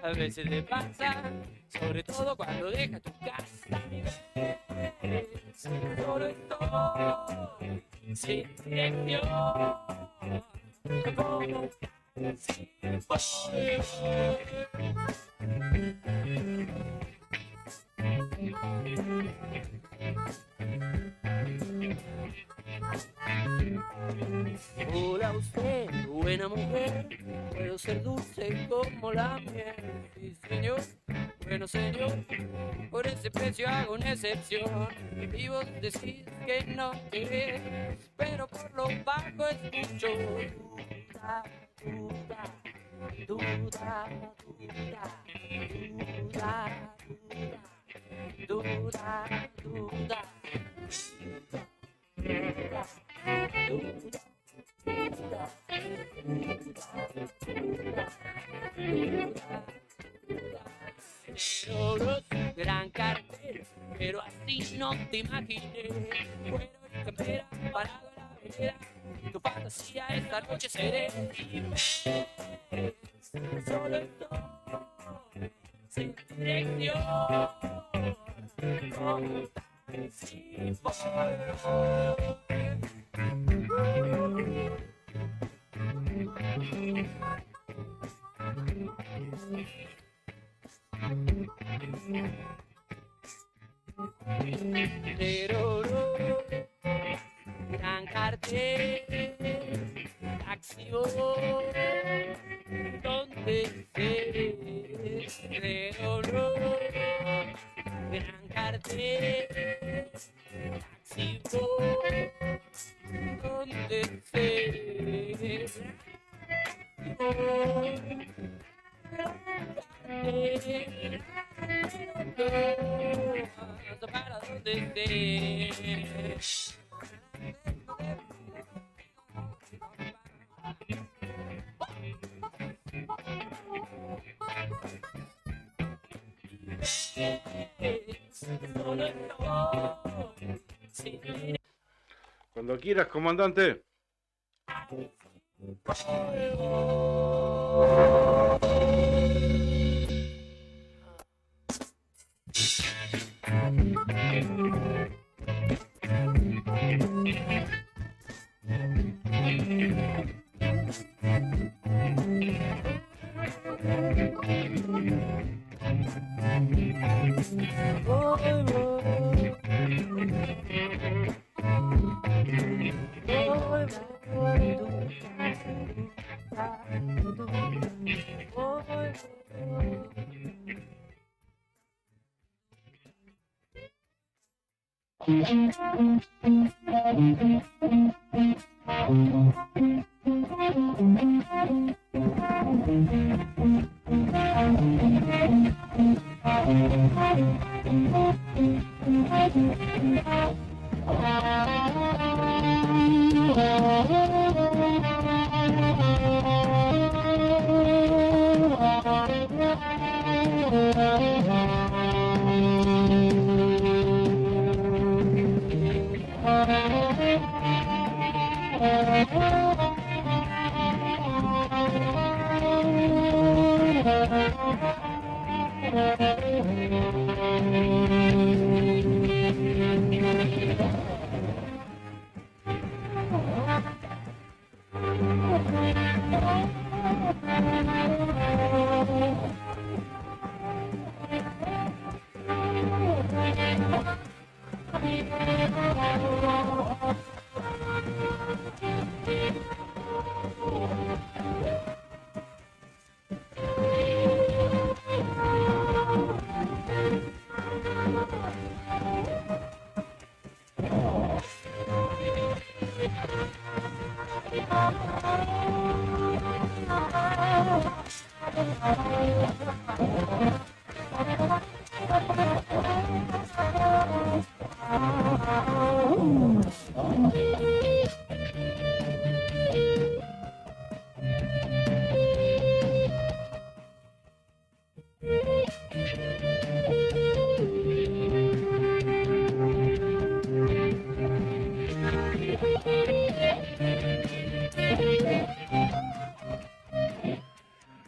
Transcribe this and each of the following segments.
a veces te pasa, sobre todo cuando dejas tu casa y ves, solo estoy sin dirección, como si hola usted, buena mujer, puedo ser dulce como la miel. Sí, señor, bueno señor, por ese precio hago una excepción. Y vos decís que no querés, pero por lo bajo escucho duda, duda, duda, duda, duda, Logros, gran cartel, pero así no te imaginé. Cuero y campera, parado en la vereda, tu fantasía esta noche seré. Y ves, solo estoy sin dirección, como si fuera. Gran cartel, acción, donde se dolor, gran cartel, acción, donde se para donde estés. Cuando quieras, comandante.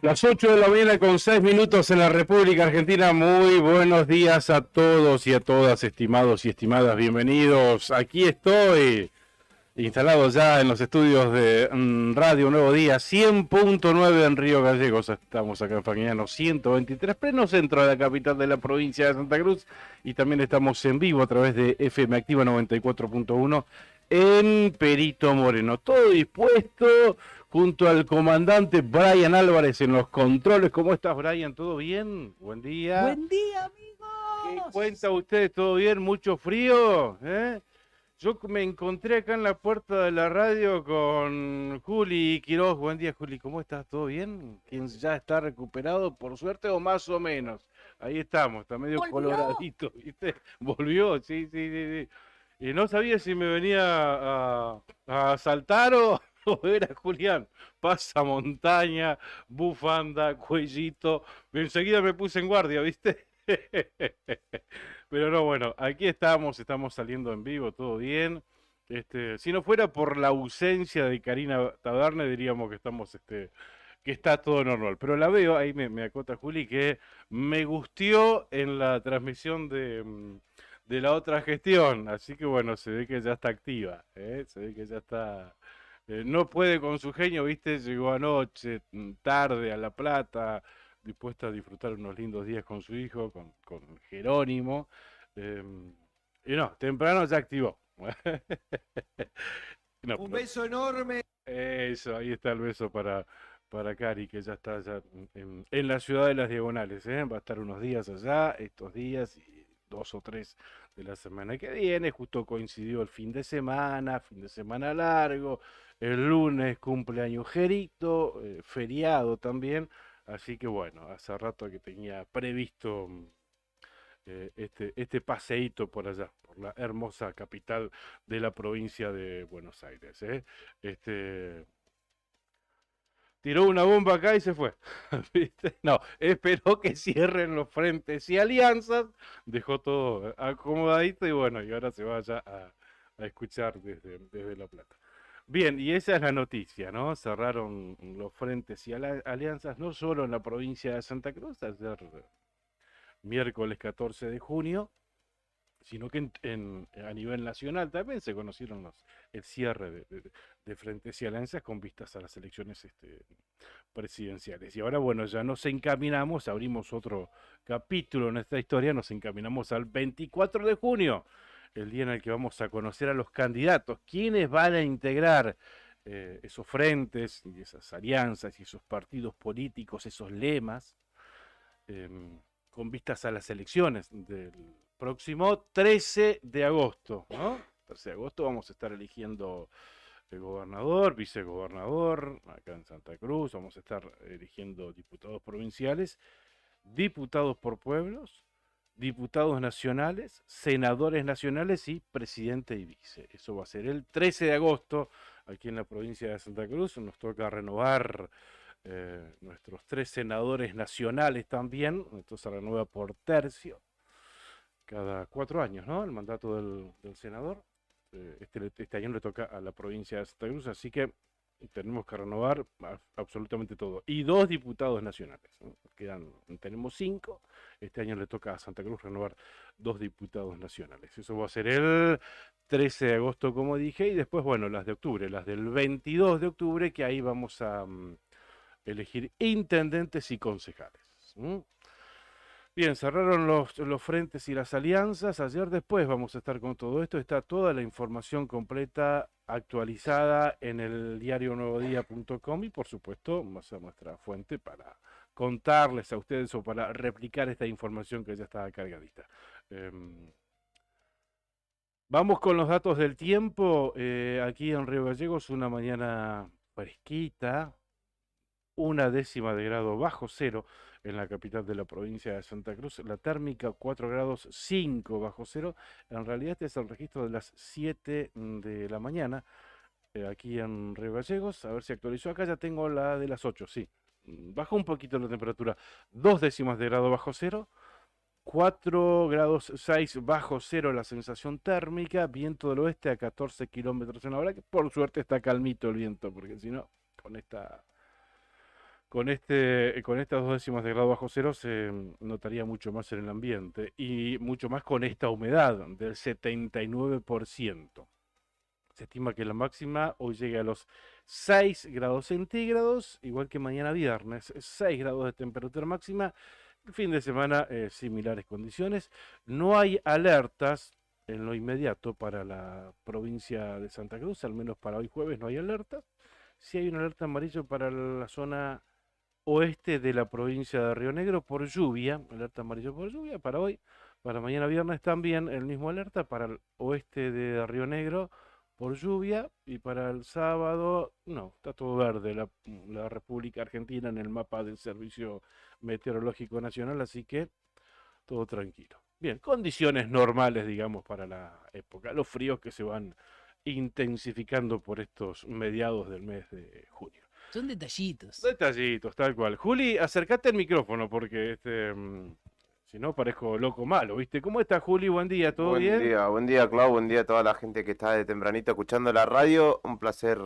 Las 8 de la mañana con 6 minutos en la República Argentina. Muy buenos días a todos y a todas, estimados y estimadas. Bienvenidos. Aquí estoy, instalado ya en los estudios de Radio Nuevo Día, 100.9 en Río Gallegos. Estamos acá en Fagnano 123, pleno centro de la capital de la provincia de Santa Cruz. Y también estamos en vivo a través de FM Activa 94.1 en Perito Moreno. Todo dispuesto junto al comandante Brian Álvarez en los controles. ¿Cómo estás, Brian? ¿Todo bien? Buen día. Buen día, amigos. ¿Qué cuenta usted? ¿Todo bien? ¿Mucho frío? Yo me encontré acá en la puerta de la radio con Juli Quiroz. Buen día, Juli. ¿Cómo estás? ¿Todo bien? ¿Quién ya está recuperado, por suerte, o más o menos? Ahí estamos, está medio ¿Volvió? coloradito, ¿viste? ¿Volvió? Sí. Y no sabía si me venía a asaltar o era Julián. Pasa montaña, bufanda, cuellito. Enseguida me puse en guardia, ¿viste? Pero no, bueno, aquí estamos saliendo en vivo, todo bien. Si no fuera por la ausencia de Karina Taverne, diríamos que estamos, que está todo normal. Pero la veo, ahí me acota Juli, que me gustió en la transmisión de la otra gestión. Así que bueno, se ve que ya está activa, se ve que ya está. No puede con su genio, ¿viste? Llegó anoche, tarde a La Plata, dispuesta a disfrutar unos lindos días con su hijo, con Jerónimo. Y no, temprano ya activó. No, Un beso enorme. eso, ahí está el beso para Cari, que ya está ya en la ciudad de las Diagonales. Va a estar unos días allá, estos días, y 2 o 3 de la semana que viene. Justo coincidió el fin de semana largo. El lunes cumpleaños Jerito, feriado también. Así que bueno, hace rato que tenía previsto este paseíto por allá, por la hermosa capital de la provincia de Buenos Aires. Tiró una bomba acá y se fue. ¿Viste? No, esperó que cierren los frentes y alianzas, dejó todo acomodadito y bueno, y ahora se vaya a escuchar desde La Plata. Bien, y esa es la noticia, ¿no? Cerraron los frentes y alianzas no solo en la provincia de Santa Cruz, ayer miércoles 14 de junio, sino que a nivel nacional también se conocieron el cierre de frentes y alianzas con vistas a las elecciones presidenciales. Y ahora, bueno, ya nos encaminamos, abrimos otro capítulo en esta historia, nos encaminamos al 24 de junio, el día en el que vamos a conocer a los candidatos, quienes van a integrar esos frentes y esas alianzas y esos partidos políticos, esos lemas, con vistas a las elecciones del próximo 13 de agosto, ¿no? 13 de agosto vamos a estar eligiendo el gobernador, vicegobernador, acá en Santa Cruz, vamos a estar eligiendo diputados provinciales, diputados por pueblos, diputados nacionales, senadores nacionales y presidente y vice. Eso va a ser el 13 de agosto aquí en la provincia de Santa Cruz. Nos toca renovar nuestros 3 senadores nacionales también. Esto se renueva por tercio, cada 4 años, ¿no? El mandato del senador. Este año le toca a la provincia de Santa Cruz, así que tenemos que renovar absolutamente todo. Y 2 diputados nacionales, ¿no? Tenemos 5. Este año le toca a Santa Cruz renovar 2 diputados nacionales. Eso va a ser el 13 de agosto, como dije, y después, bueno, las de octubre, las del 22 de octubre, que ahí vamos a elegir intendentes y concejales. Bien, cerraron los frentes y las alianzas. Ayer después vamos a estar con todo esto. Está toda la información completa actualizada en el diario nuevodía.com y por supuesto vamos a nuestra fuente para contarles a ustedes o para replicar esta información que ya está cargadita. Vamos con los datos del tiempo. Aquí en Río Gallegos una mañana fresquita, 1/10 de grado bajo cero en la capital de la provincia de Santa Cruz. La térmica 4 grados 5 bajo cero. En realidad este es el registro de las 7 de la mañana aquí en Río Gallegos. A ver si actualizó. Acá ya tengo la de las 8, sí. Bajó un poquito la temperatura. 2/10 de grado bajo cero. 4 grados 6 bajo cero la sensación térmica. Viento del oeste a 14 kilómetros en hora. Que por suerte está calmito el viento, porque si no, con con estas 2 décimas de grado bajo cero se notaría mucho más en el ambiente y mucho más con esta humedad del 79%. Se estima que la máxima hoy llegue a los 6 grados centígrados, igual que mañana viernes, 6 grados de temperatura máxima. El fin de semana, similares condiciones. No hay alertas en lo inmediato para la provincia de Santa Cruz, al menos para hoy jueves no hay alertas. Sí hay una alerta amarillo para la zona oeste de la provincia de Río Negro por lluvia, alerta amarillo por lluvia para hoy. Para mañana viernes también el mismo alerta para el oeste de Río Negro por lluvia, y para el sábado, no, está todo verde la República Argentina en el mapa del Servicio Meteorológico Nacional, así que todo tranquilo. Bien, condiciones normales, digamos, para la época. Los fríos que se van intensificando por estos mediados del mes de junio. Son detallitos. Detallitos, tal cual. Juli, acércate al micrófono porque si no parezco loco malo, ¿viste? ¿Cómo estás, Juli? Buen día, ¿todo bien? Buen día, Clau, buen día a toda la gente que está de tempranito escuchando la radio. Un placer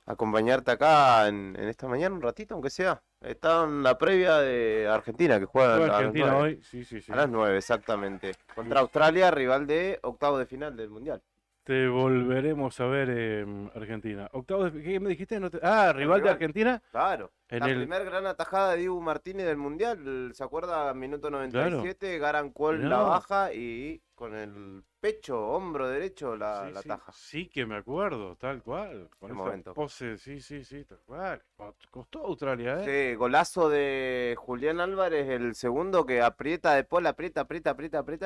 acompañarte acá en esta mañana, un ratito, aunque sea. Está en la previa de Argentina, que juega Juega a las Argentina 9. hoy, sí, sí, sí. A las 9, exactamente. Contra Australia, rival de octavos de final del Mundial. Te volveremos a ver, Argentina. Octavos ¿qué me dijiste? Rival de rival. Argentina Claro. en La el... primera gran atajada de Dibu Martínez del Mundial, ¿se acuerda? Minuto 97, Garan Cole la No. baja y con el pecho, hombro derecho la Sí, sí, taja. sí que me acuerdo, tal cual. Con Qué esa momento. pose, sí, tal cual. Costó Australia, ¿eh? Sí, golazo de Julián Álvarez, el segundo que aprieta de Paul, aprieta,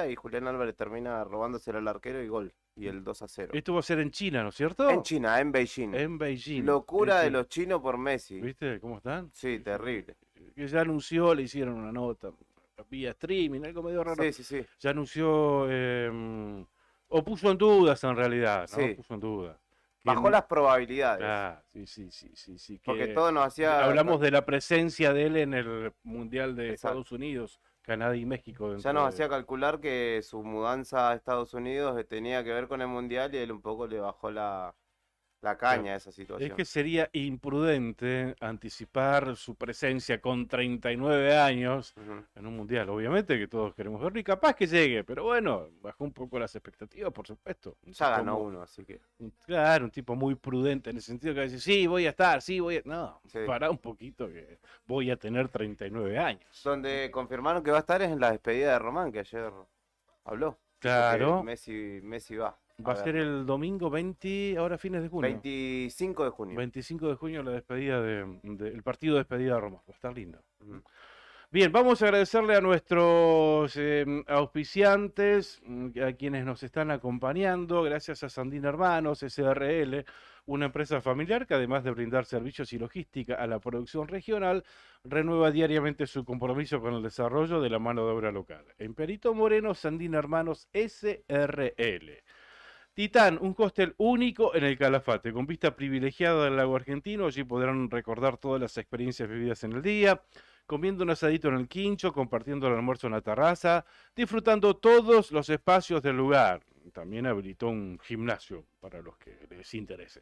y Julián Álvarez termina robándoselo al arquero y gol. Y el 2-0. Esto va a ser en China, ¿no es cierto? En China, en Beijing. En Beijing. Locura en de China. los chinos por Messi. ¿Viste cómo están? Sí, terrible. Que ya anunció, le hicieron una nota vía streaming, algo medio raro. Sí. Ya anunció, o puso en dudas en realidad, ¿no? Sí. Puso en duda. Bajó las probabilidades. Sí. Porque Que todo nos hacía... hablamos de la presencia de él en el Mundial de Exacto. Estados Unidos, Canadá y México. Ya dentro nos de- hacía calcular que su mudanza a Estados Unidos tenía que ver con el Mundial y él un poco le bajó la caña a esa Es situación. que sería imprudente anticipar su presencia con 39 años Ujú. en un mundial. Obviamente que todos queremos verlo y capaz que llegue, pero bueno, bajó un poco las expectativas, por supuesto. Un Ya tipo ganó uno, así que... Claro, un tipo muy prudente en el sentido que dice, sí, voy a estar, sí, voy a... No, Sí. pará un poquito que voy a tener 39 años. Donde confirmaron que va a estar es en la despedida de Román, que ayer habló. Dijo que Claro, Messi va. va a ser verlo. el domingo 20, ahora fines de junio. 25 de junio. 25 de junio la despedida el partido de despedida de Roma. Va a estar lindo. Ujú. Bien, vamos a agradecerle a nuestros auspiciantes, a quienes nos están acompañando, gracias a Sandín Hermanos, SRL, una empresa familiar que además de brindar servicios y logística a la producción regional, renueva diariamente su compromiso con el desarrollo de la mano de obra local. En Perito Moreno, Sandín Hermanos, SRL. Titán, un hostel único en el Calafate, con vista privilegiada del lago argentino. Allí podrán recordar todas las experiencias vividas en el día, comiendo un asadito en el quincho, compartiendo el almuerzo en la terraza, disfrutando todos los espacios del lugar. También habilitó un gimnasio para los que les interese.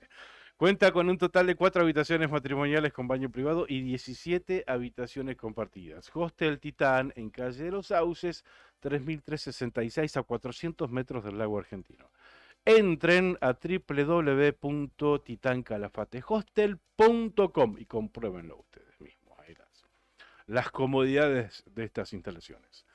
Cuenta con un total de 4 habitaciones matrimoniales con baño privado y 17 habitaciones compartidas. Hostel Titán en calle de los Sauces, 3366 a 400 metros del lago argentino. Entren a www.titancalafatehostel.com y compruébenlo ustedes mismos. Ahí las comodidades de estas instalaciones.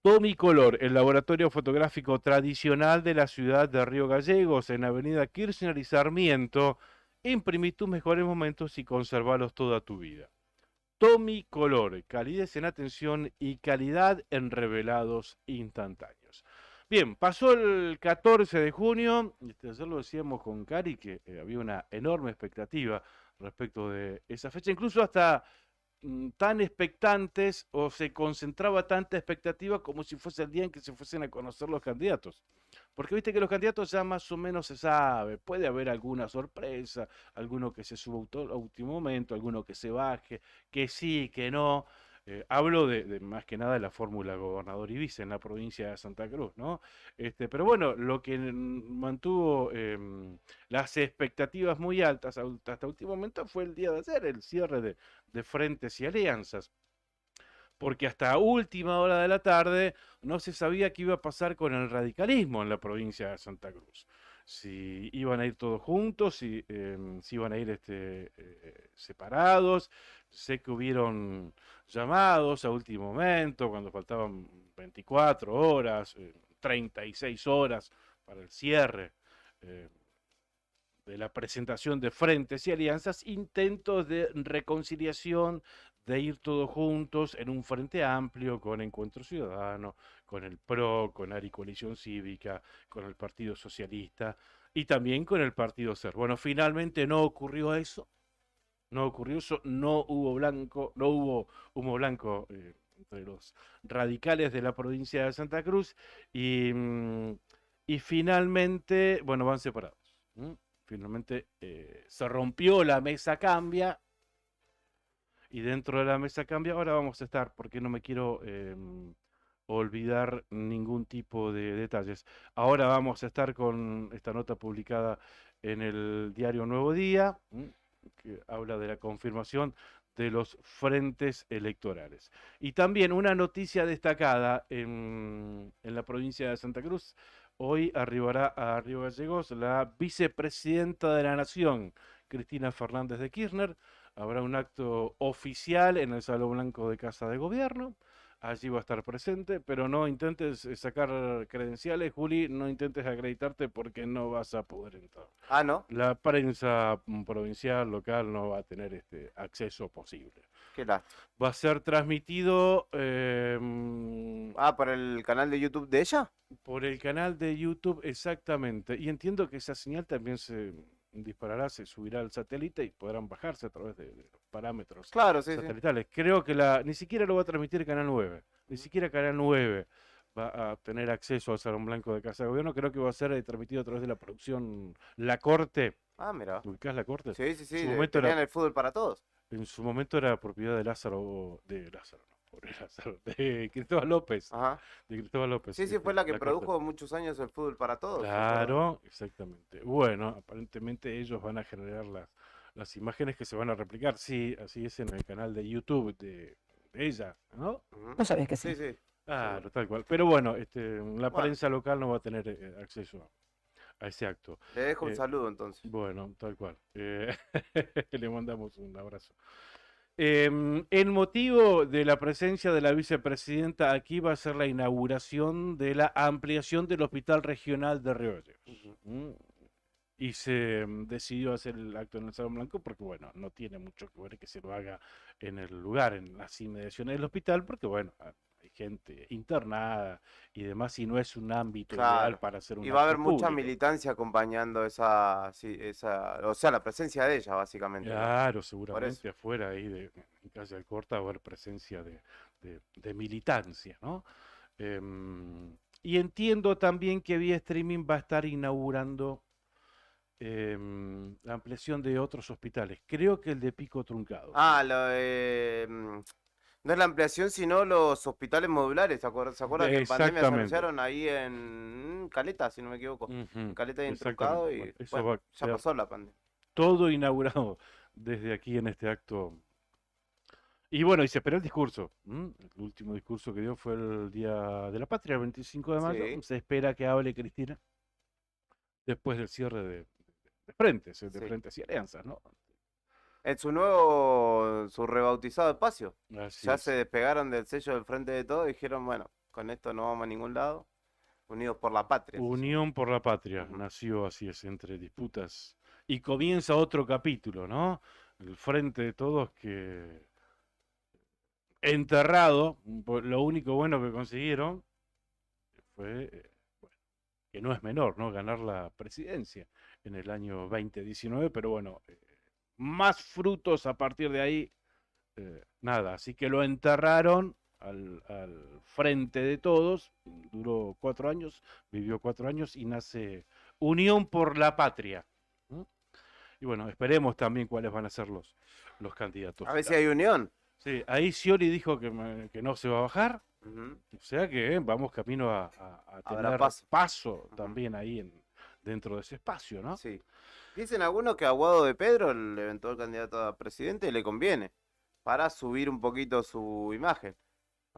Tomicolor, el laboratorio fotográfico tradicional de la ciudad de Río Gallegos, en Avenida Kirchner y Sarmiento. Imprimí tus mejores momentos y conservalos toda tu vida. Tomicolor, calidez en atención y calidad en revelados instantáneos. Bien, pasó el 14 de junio, y ayer lo decíamos con Cari, que había una enorme expectativa respecto de esa fecha, incluso hasta tan expectantes, o se concentraba tanta expectativa como si fuese el día en que se fuesen a conocer los candidatos. Porque viste que los candidatos ya más o menos se sabe, puede haber alguna sorpresa, alguno que se suba a último momento, alguno que se baje, que sí, que no. Hablo de más que nada de la fórmula gobernador y vice en la provincia de Santa Cruz, ¿no? Pero bueno, lo que mantuvo las expectativas muy altas hasta último momento fue el día de ayer, el cierre de frentes y alianzas, porque hasta última hora de la tarde no se sabía qué iba a pasar con el radicalismo en la provincia de Santa Cruz. Si iban a ir todos juntos, si iban a ir separados. Sé que hubieron llamados a último momento, cuando faltaban 24 horas, 36 horas para el cierre de la presentación de frentes y alianzas, intentos de reconciliación, de ir todos juntos en un frente amplio con Encuentro Ciudadano, con el PRO, con Ari Coalición Cívica, con el Partido Socialista y también con el Partido SER. Bueno, finalmente no ocurrió eso, no hubo humo blanco entre los radicales de la provincia de Santa Cruz y finalmente, bueno, van separados. Finalmente se rompió la mesa cambia y dentro de la mesa cambia ahora vamos a estar, porque no me quiero olvidar ningún tipo de detalles. Ahora vamos a estar con esta nota publicada en el diario Nuevo Día, que habla de la confirmación de los frentes electorales. Y también una noticia destacada en la provincia de Santa Cruz. Hoy arribará a Río Gallegos la vicepresidenta de la Nación, Cristina Fernández de Kirchner. Habrá un acto oficial en el Salón Blanco de Casa de Gobierno. Allí va a estar presente, pero no intentes sacar credenciales, Juli, no intentes acreditarte porque no vas a poder entrar. Ah, ¿no? La prensa provincial, local, no va a tener acceso posible. Qué lástima. Va a ser transmitido ¿Por el canal de YouTube de ella? por el canal de YouTube, exactamente. Y entiendo que esa señal también se disparará, se subirá al satélite y podrán bajarse a través de los parámetros Claro, sí, sí. satelitales. Creo que ni siquiera lo va a transmitir Canal 9. Ni siquiera Canal 9 va a tener acceso al Salón Blanco de Casa de Gobierno. Creo que va a ser transmitido a través de la producción La Corte. Ah, mira. ¿Ubicás La Corte? Sí, sí, sí. En su momento Tenían el fútbol para todos. En su momento era propiedad de Lázaro, pobre Lázaro, de Cristóbal López. Ajá. De Cristóbal López. Sí, sí, fue la que Corte. produjo muchos años el fútbol para todos. Claro, exactamente. Bueno, aparentemente ellos van a generar las imágenes que se van a replicar. Sí, así es en el canal de YouTube de ella, ¿no? Ujú. No sabés que sí. Sí, sí. Claro, tal cual. Pero bueno, la Bueno. prensa local no va a tener acceso a ese acto. Le dejo un saludo entonces. Bueno, tal cual. Le mandamos un abrazo. El motivo de la presencia de la vicepresidenta aquí va a ser la inauguración de la ampliación del Hospital Regional de Río Gallegos. Y se decidió hacer el acto en el Salón Blanco porque, bueno, no tiene mucho que ver que se lo haga en el lugar, en las inmediaciones del hospital, porque, bueno, hay gente internada y demás, y no es un ámbito Claro. ideal para hacer un Y va a haber acto mucha público. militancia acompañando o sea, la presencia de ella, básicamente, ¿no? Claro, seguramente afuera ahí en Calle Alcorta va a haber presencia de militancia, ¿no? Y entiendo también que vía streaming va a estar inaugurando la ampliación de otros hospitales. Creo que el de Pico Truncado. Ah, no es la ampliación, sino los hospitales modulares. ¿Se acuerda que en pandemia se Exactamente. anunciaron ahí en Caleta, si no me equivoco? En Caleta y en Exactamente. Truncado, y Bueno, eso bueno, va a ya quedar pasó la pandemia. todo inaugurado desde aquí en este acto. Y bueno, y se esperó el discurso. El último discurso que dio fue el Día de la Patria, el 25 de mayo. Sí. Se espera que hable Cristina después del cierre de frentes, de Sí. frentes y alianzas, ¿no? En su rebautizado espacio. Así Ya es. se despegaron del sello del Frente de Todos y dijeron, bueno, con esto no vamos a ningún lado. Unidos por la patria. se llama. Unión por la Patria, Ujú. nació así es, entre disputas. Y comienza otro capítulo, ¿no? El Frente de Todos que enterrado, lo único bueno que consiguieron fue, bueno, que no es menor, ¿no? Ganar la presidencia en el año 2019, pero bueno, más frutos a partir de ahí, nada. Así que lo enterraron al Frente de Todos, duró 4 años, vivió 4 años y nace Unión por la Patria. Y bueno, esperemos también cuáles van a ser los candidatos. A ver si hay unión. Sí, ahí Scioli dijo que no se va a bajar, Ujú. o sea que vamos camino a Habrá tener paso. paso Ujú. también ahí dentro de ese espacio, ¿no? Sí. Dicen algunos que a Guado de Pedro, el eventual candidato a presidente, le conviene para subir un poquito su imagen.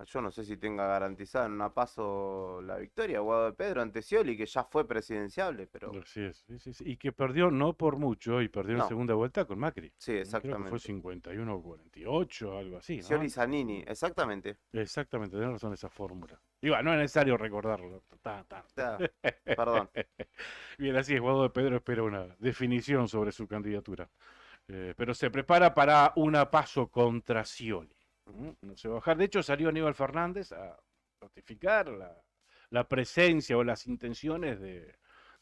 Yo no sé si tenga garantizada en una paso la victoria Guado de Pedro ante Scioli, que ya fue presidenciable, pero Así es, sí, sí, sí. Y que perdió no por mucho, y perdió en no. segunda vuelta con Macri. Sí, Creo que fue exactamente. 51-48, algo así, Scioli ¿no? Zanini, exactamente. Exactamente, tenés razón esa fórmula. Igual, no es necesario recordarlo. Tan. Ah, perdón. Bien, así es, Guado de Pedro espera una definición sobre su candidatura. Pero se prepara para una paso contra Scioli. No se va a bajar. De hecho, salió Aníbal Fernández a ratificar la presencia o las intenciones de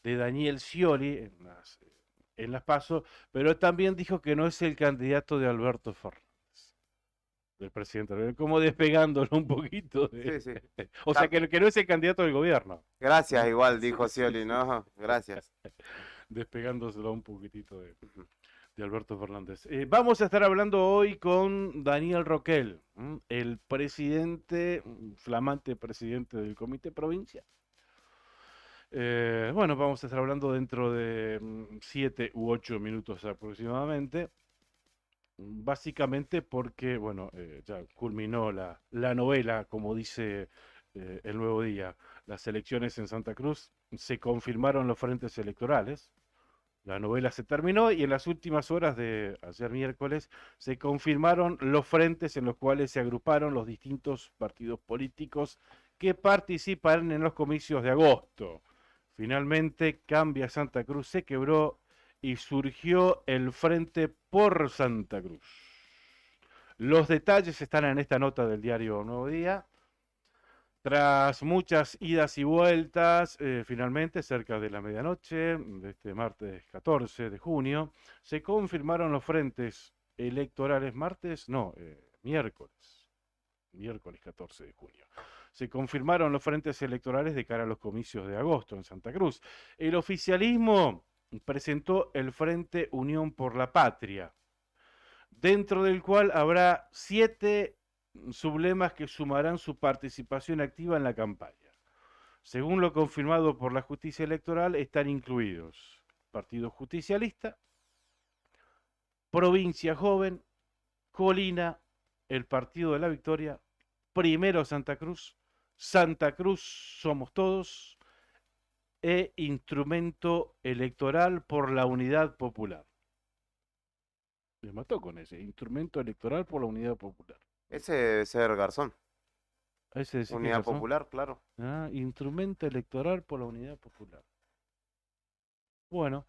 Daniel Scioli en las PASO, pero también dijo que no es el candidato de Alberto Fernández, del presidente, como despegándolo un poquito. Sí, sí. O sea, que no es el candidato del gobierno, Gracias, igual, dijo Scioli, ¿no? Gracias. despegándoselo un poquitito de, Ujú. de Alberto Fernández. Vamos a estar hablando hoy con Daniel Roquel, el presidente, flamante presidente del Comité Provincia. Bueno, vamos a estar hablando dentro de 7 u 8 minutos aproximadamente. Básicamente porque, bueno, ya culminó la novela, como dice el Nuevo Día. Las elecciones en Santa Cruz, se confirmaron los frentes electorales. La novela se terminó y en las últimas horas de ayer miércoles se confirmaron los frentes en los cuales se agruparon los distintos partidos políticos que participarán en los comicios de agosto. Finalmente, Cambia Santa Cruz se quebró y surgió el Frente por Santa Cruz. Los detalles están en esta nota del diario Nuevo Día. Tras muchas idas y vueltas, finalmente, cerca de la medianoche de este martes 14 de junio, se confirmaron los frentes electorales miércoles 14 de junio. Se confirmaron los frentes electorales de cara a los comicios de agosto en Santa Cruz. El oficialismo presentó el Frente Unión por la Patria, dentro del cual habrá 7 sublemas que sumarán su participación activa en la campaña. Según lo confirmado por la justicia electoral, están incluidos Partido Justicialista, Provincia Joven, Colina, el Partido de la Victoria, Primero Santa Cruz Somos Todos e Instrumento Electoral por la Unidad Popular. Me mató con ese, Instrumento Electoral por la Unidad Popular. Ese debe ser Garzón. A ese decís que es Unidad Garzón. Popular, claro. Instrumento Electoral por la Unidad Popular. Bueno,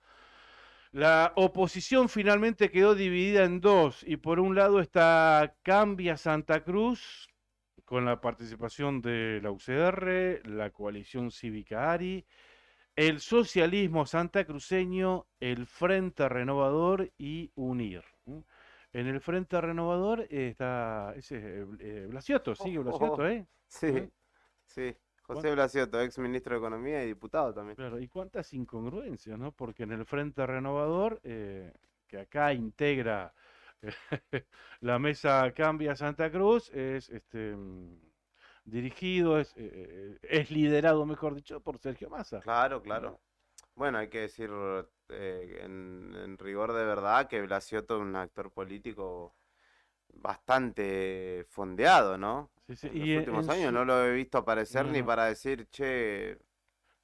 la oposición finalmente quedó dividida en dos, y por un lado está Cambia Santa Cruz, con la participación de la UCR, la coalición cívica ARI, el socialismo santacruceño, el Frente Renovador y UNIR. En el Frente Renovador está ese Blasciotto, sigue Blasciotto, ¿eh? Sí, sí. José Blasciotto, ex ministro de Economía y diputado también. Claro, y cuántas incongruencias, ¿no? Porque en el Frente Renovador, que acá integra la mesa Cambia Santa Cruz, es dirigido, es liderado, mejor dicho, por Sergio Massa. Claro, claro. Bueno, hay que decir en rigor de verdad que Blasciotto es un actor político bastante fondeado, ¿no? Sí, sí, En los y últimos en años su... no lo he visto aparecer No, ni no, para decir, che,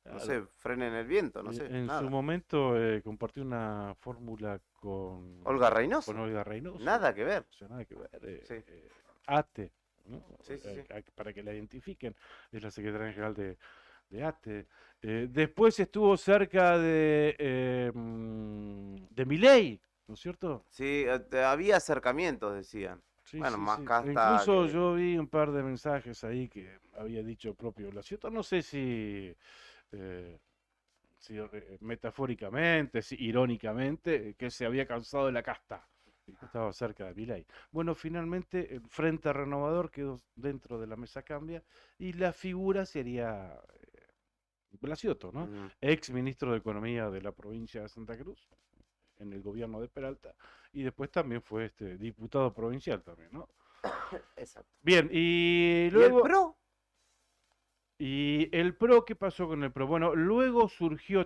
no claro. sé, frenen el viento, no Y sé, en su nada. momento compartió una fórmula Olga con Reynoso, Olga Reynoso. nada que ver. O sea, nada que ver. Sí, ATE, ¿no? sí, sí, sí. Para que la identifiquen, es la secretaria general de ATE. Después estuvo cerca de Milei, ¿no es cierto? Sí, había acercamientos, decían. Sí, Bueno, sí, más sí. casta Incluso que... yo vi un par de mensajes ahí que había dicho el propio Blasciotto, no sé eh, si metafóricamente, si irónicamente, que se había cansado de la casta y que estaba cerca de Milei. Bueno, finalmente el Frente Renovador quedó dentro de la mesa Cambia y la figura sería Blasciotto, ¿no? Ujú. Ex ministro de Economía de la provincia de Santa Cruz, en el gobierno de Peralta, y después también fue diputado provincial también, ¿no? Exacto. Bien, y ¿Y el luego... PRO? ¿Y el PRO? ¿Qué pasó con el PRO? Bueno, luego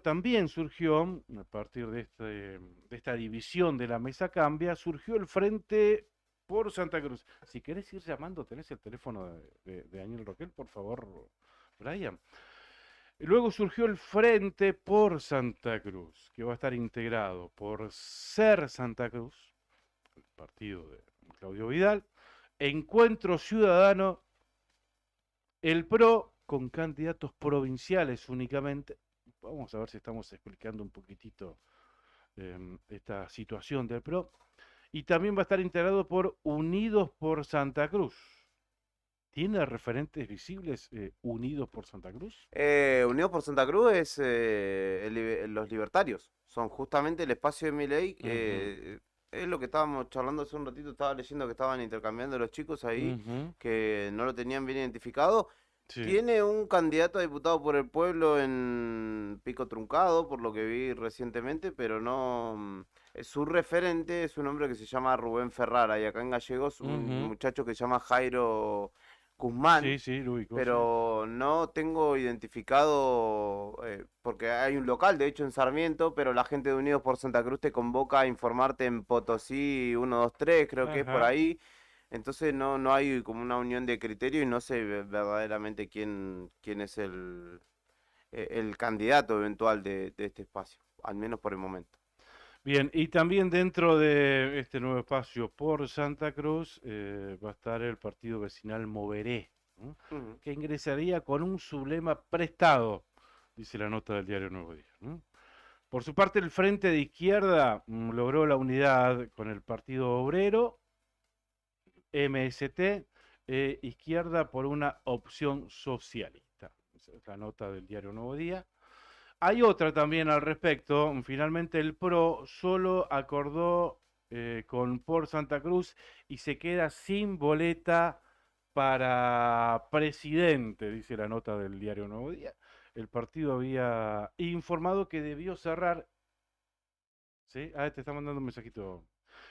también surgió, a partir de esta división de la mesa cambia, surgió el Frente por Santa Cruz. Si querés ir llamando, tenés el teléfono de Daniel Roquel, por favor, Brian. Y luego surgió el Frente por Santa Cruz, que va a estar integrado por Ser Santa Cruz, el partido de Claudio Vidal, Encuentro Ciudadano, el PRO con candidatos provinciales únicamente. Vamos a ver si estamos explicando un poquitito esta situación del PRO. Y también va a estar integrado por Unidos por Santa Cruz. ¿Tiene referentes visibles Unidos por Santa Cruz? Unidos por Santa Cruz es los libertarios. Son justamente el espacio de Milei. Es lo que estábamos charlando hace un ratito. Estaba leyendo que estaban intercambiando los chicos ahí, Ujú. que no lo tenían bien identificado. Sí. Tiene un candidato a diputado por el pueblo en Pico Truncado, por lo que vi recientemente, pero no. Su referente es un hombre que se llama Rubén Ferrara, y acá en Gallegos un Ujú. muchacho que se llama Jairo Guzmán, Sí, sí, lo ubico, sí. pero no tengo identificado, porque hay un local, de hecho, en Sarmiento, pero la gente de Unidos por Santa Cruz te convoca a informarte en Potosí 123, creo que es por Ajá. ahí. Entonces no hay como una unión de criterio y no sé verdaderamente quién es el candidato eventual de este espacio, al menos por el momento. Bien, y también dentro de este nuevo espacio por Santa Cruz va a estar el partido vecinal Moveré, ¿no? Ujú. Que ingresaría con un sublema prestado, dice la nota del diario Nuevo Día, ¿no? Por su parte, el Frente de Izquierda logró la unidad con el Partido Obrero, MST, Izquierda por una opción socialista. Esa es la nota del diario Nuevo Día. Hay otra también al respecto. Finalmente el PRO solo acordó con Por Santa Cruz y se queda sin boleta para presidente, dice la nota del diario Nuevo Día. El partido había informado que debió cerrar. ¿Sí? Ah, te está mandando un mensajito.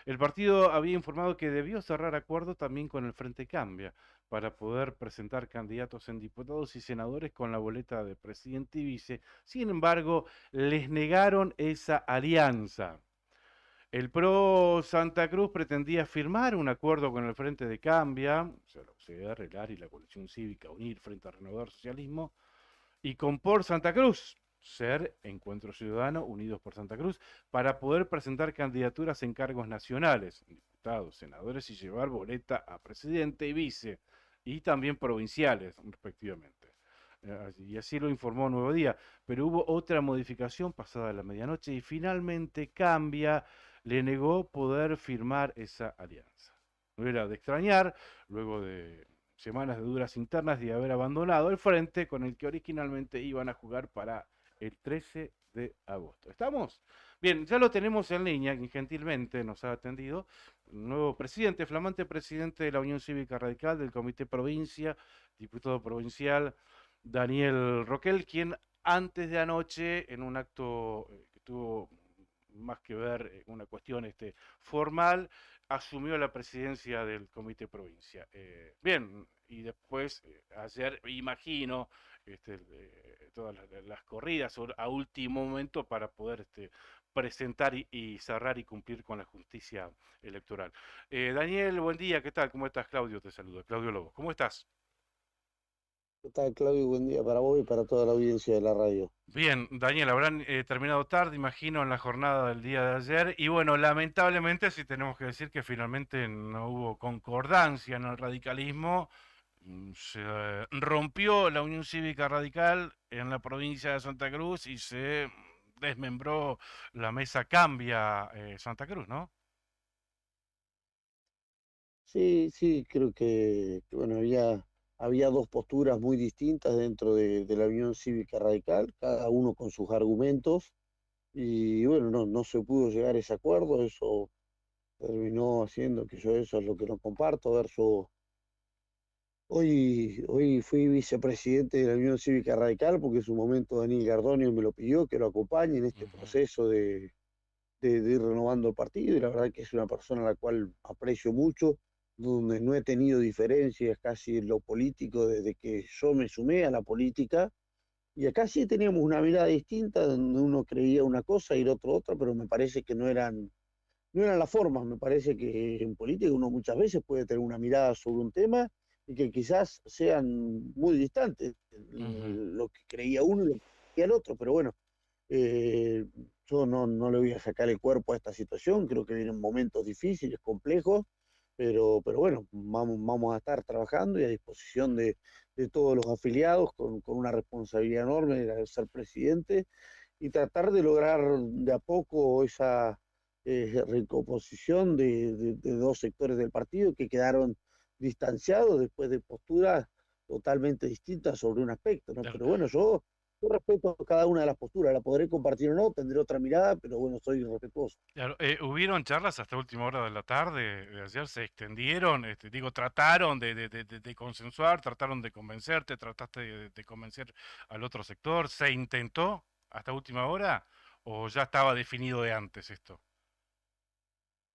El partido había informado que debió cerrar acuerdo también con el Frente Cambia para poder presentar candidatos en diputados y senadores con la boleta de presidente y vice. Sin embargo, les negaron esa alianza. El PRO Santa Cruz pretendía firmar un acuerdo con el Frente de Cambia, o sea, la UCR, el ARI, la Coalición Cívica, UNIR, Frente Renovador Socialismo, y con Por Santa Cruz, ser Encuentro Ciudadano, Unidos por Santa Cruz, para poder presentar candidaturas en cargos nacionales, diputados, senadores y llevar boleta a presidente y vice, y también provinciales, respectivamente. Y así lo informó Nuevo Día. Pero hubo otra modificación pasada la medianoche y finalmente Cambia le negó poder firmar esa alianza. No era de extrañar, luego de semanas de duras internas y haber abandonado el frente con el que originalmente iban a jugar para el 13 de agosto. ¿Estamos? Bien, ya lo tenemos en línea, quien gentilmente nos ha atendido, nuevo presidente, flamante presidente de la Unión Cívica Radical del Comité Provincia, diputado provincial Daniel Roquel, quien antes de anoche, en un acto que tuvo más que ver una cuestión formal, asumió la presidencia del Comité Provincia. Bien, y después, ayer, imagino, todas las corridas a último momento para poder presentar y cerrar y cumplir con la justicia electoral. Daniel, buen día, ¿qué tal? ¿Cómo estás? Claudio te saluda, Claudio Lobo. ¿Cómo estás? ¿Qué tal, Claudio? Buen día para vos y para toda la audiencia de la radio. Bien, Daniel, habrán terminado tarde, imagino, en la jornada del día de ayer. Y bueno, lamentablemente sí tenemos que decir que finalmente no hubo concordancia en el radicalismo. Se rompió la Unión Cívica Radical en la provincia de Santa Cruz y se desmembró la mesa Cambia Santa Cruz, ¿no? Sí, sí, creo que, bueno, había dos posturas muy distintas dentro de la Unión Cívica Radical, cada uno con sus argumentos, y bueno, no se pudo llegar a ese acuerdo, eso terminó haciendo que yo eso es lo que no comparto. A ver, yo hoy fui vicepresidente de la Unión Cívica Radical porque en su momento Daniel Gardonio me lo pidió que lo acompañe en este Ujú. proceso de ir renovando el partido, y la verdad que es una persona a la cual aprecio mucho donde no he tenido diferencias casi en lo político desde que yo me sumé a la política. Y acá sí teníamos una mirada distinta, donde uno creía una cosa y el otro otra, pero me parece que no eran las formas. Me parece que en política uno muchas veces puede tener una mirada sobre un tema y que quizás sean muy distantes Ujú. lo que creía uno y lo que creía el otro, pero bueno, eh, yo no le voy a sacar el cuerpo a esta situación, creo que vienen momentos difíciles, complejos, pero bueno, vamos a estar trabajando y a disposición de todos los afiliados con una responsabilidad enorme de ser presidente y tratar de lograr de a poco esa recomposición de dos sectores del partido que quedaron distanciados después de posturas totalmente distintas sobre un aspecto, ¿no? Claro, Pero bueno, yo respeto cada una de las posturas, la podré compartir o no, tendré otra mirada, pero bueno, soy respetuoso. claro. ¿Hubieron charlas hasta última hora de la tarde de ayer? ¿Se extendieron? Digo, trataron de consensuar, trataron de convencerte, trataste de convencer al otro sector. ¿Se intentó hasta última hora o ya estaba definido de antes esto?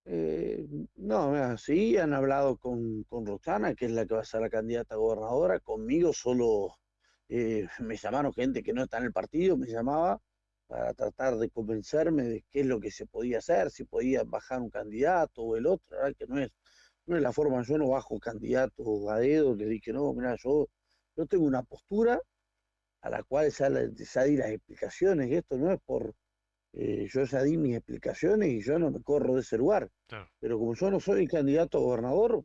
Eh, no, mira, sí, han hablado con Roxana, que es la que va a ser la candidata a gobernadora, conmigo solo me llamaron gente que no está en el partido, me llamaba para tratar de convencerme de qué es lo que se podía hacer, si podía bajar un candidato o el otro, la verdad que no es la forma, yo no bajo candidatos a dedo, le dije, no, mira, yo tengo una postura a la cual ya di las explicaciones, y esto no es yo ya di mis explicaciones y yo no me corro de ese lugar. Claro. Pero como yo no soy candidato a gobernador,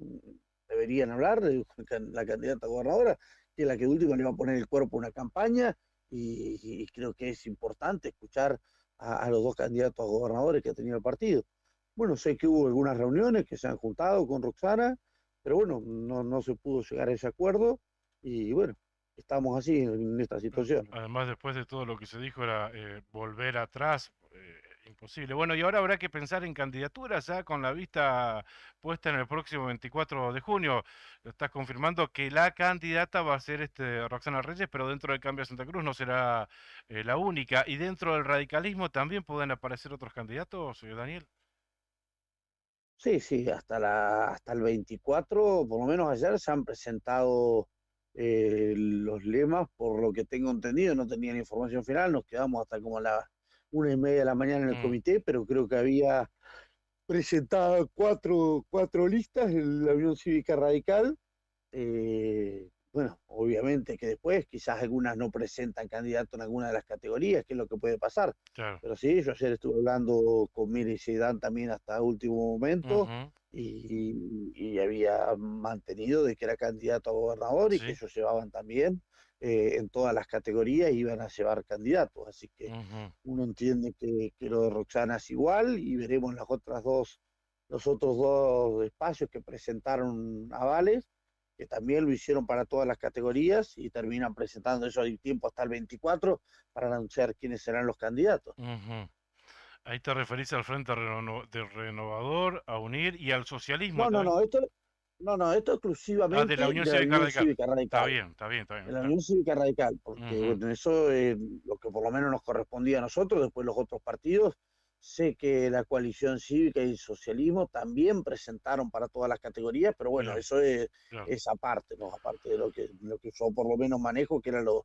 deberían hablar de la candidata a gobernadora, que es la que último le va a poner el cuerpo a una campaña, y creo que es importante escuchar a los dos candidatos a gobernadores que ha tenido el partido. Bueno, sé que hubo algunas reuniones que se han juntado con Roxana, pero bueno, no se pudo llegar a ese acuerdo y bueno, estamos así en esta situación. Además, después de todo lo que se dijo, era volver atrás, imposible. Bueno, y ahora habrá que pensar en candidaturas ya con la vista puesta en el próximo 24 de junio. Estás confirmando que la candidata va a ser Roxana Reyes, pero dentro del Cambio de Santa Cruz no será la única. Y dentro del radicalismo también pueden aparecer otros candidatos, Daniel. Sí, sí, hasta el 24, por lo menos ayer, se han presentado los lemas, por lo que tengo entendido, no tenía la información final, nos quedamos hasta como a las 1:30 de la mañana en el Mm, comité, pero creo que había presentado cuatro listas en la Unión Cívica Radical. Bueno, obviamente que después quizás algunas no presentan candidato en alguna de las categorías, que es lo que puede pasar. claro. Pero sí, yo ayer estuve hablando con Miri Zidane también hasta último momento Ujú. y había mantenido de que era candidato a gobernador y que Sí. ellos llevaban también en todas las categorías iban a llevar candidatos. Así que Ujú. uno entiende que lo de Roxana es igual y veremos los otros dos espacios que presentaron avales, que también lo hicieron para todas las categorías y terminan presentando eso hay tiempo hasta el 24 para anunciar quiénes serán los candidatos. Ujú. Ahí te referís al Frente del Renovador, a UNIR y al socialismo No, no, también. no, esto Ah, de la exclusivamente Unión de la Cívica Unión Radical. Cívica Está Radical. bien, está bien, está bien. De la Unión Cívica Radical, porque Ujú. bueno, eso es lo que por lo menos nos correspondía a nosotros, después los otros partidos. Sé que la coalición cívica y el socialismo también presentaron para todas las categorías, pero bueno, Bien, eso claro. es aparte, ¿no? Aparte de lo que yo por lo menos manejo, que eran los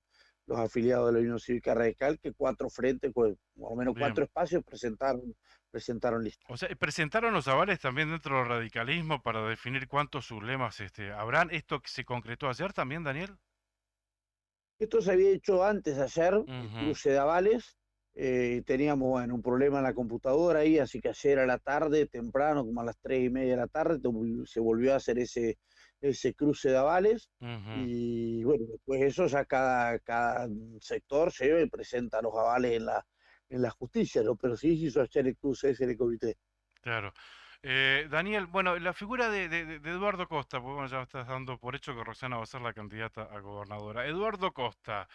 afiliados de la Unión Cívica Radical, que cuatro frentes, pues, por lo menos cuatro Bien. espacios presentaron listas. O sea, presentaron los avales también dentro del radicalismo para definir cuántos sublemas habrán. ¿Esto que se concretó ayer también, Daniel? Esto se había hecho antes de ayer, el Ujú. cruce de avales. Teníamos bueno, un problema en la computadora ahí, así que ayer a la tarde, temprano, como a las 3:30 de la tarde, se volvió a hacer ese cruce de avales. Ujú. Y bueno, después de eso ya cada sector se ve y presenta los avales en la justicia, ¿no? Pero sí se hizo ayer el cruce ese en el comité. Claro. Daniel, bueno, la figura de Eduardo Costa, porque bueno, ya estás dando por hecho que Roxana va a ser la candidata a gobernadora. Eduardo Costa,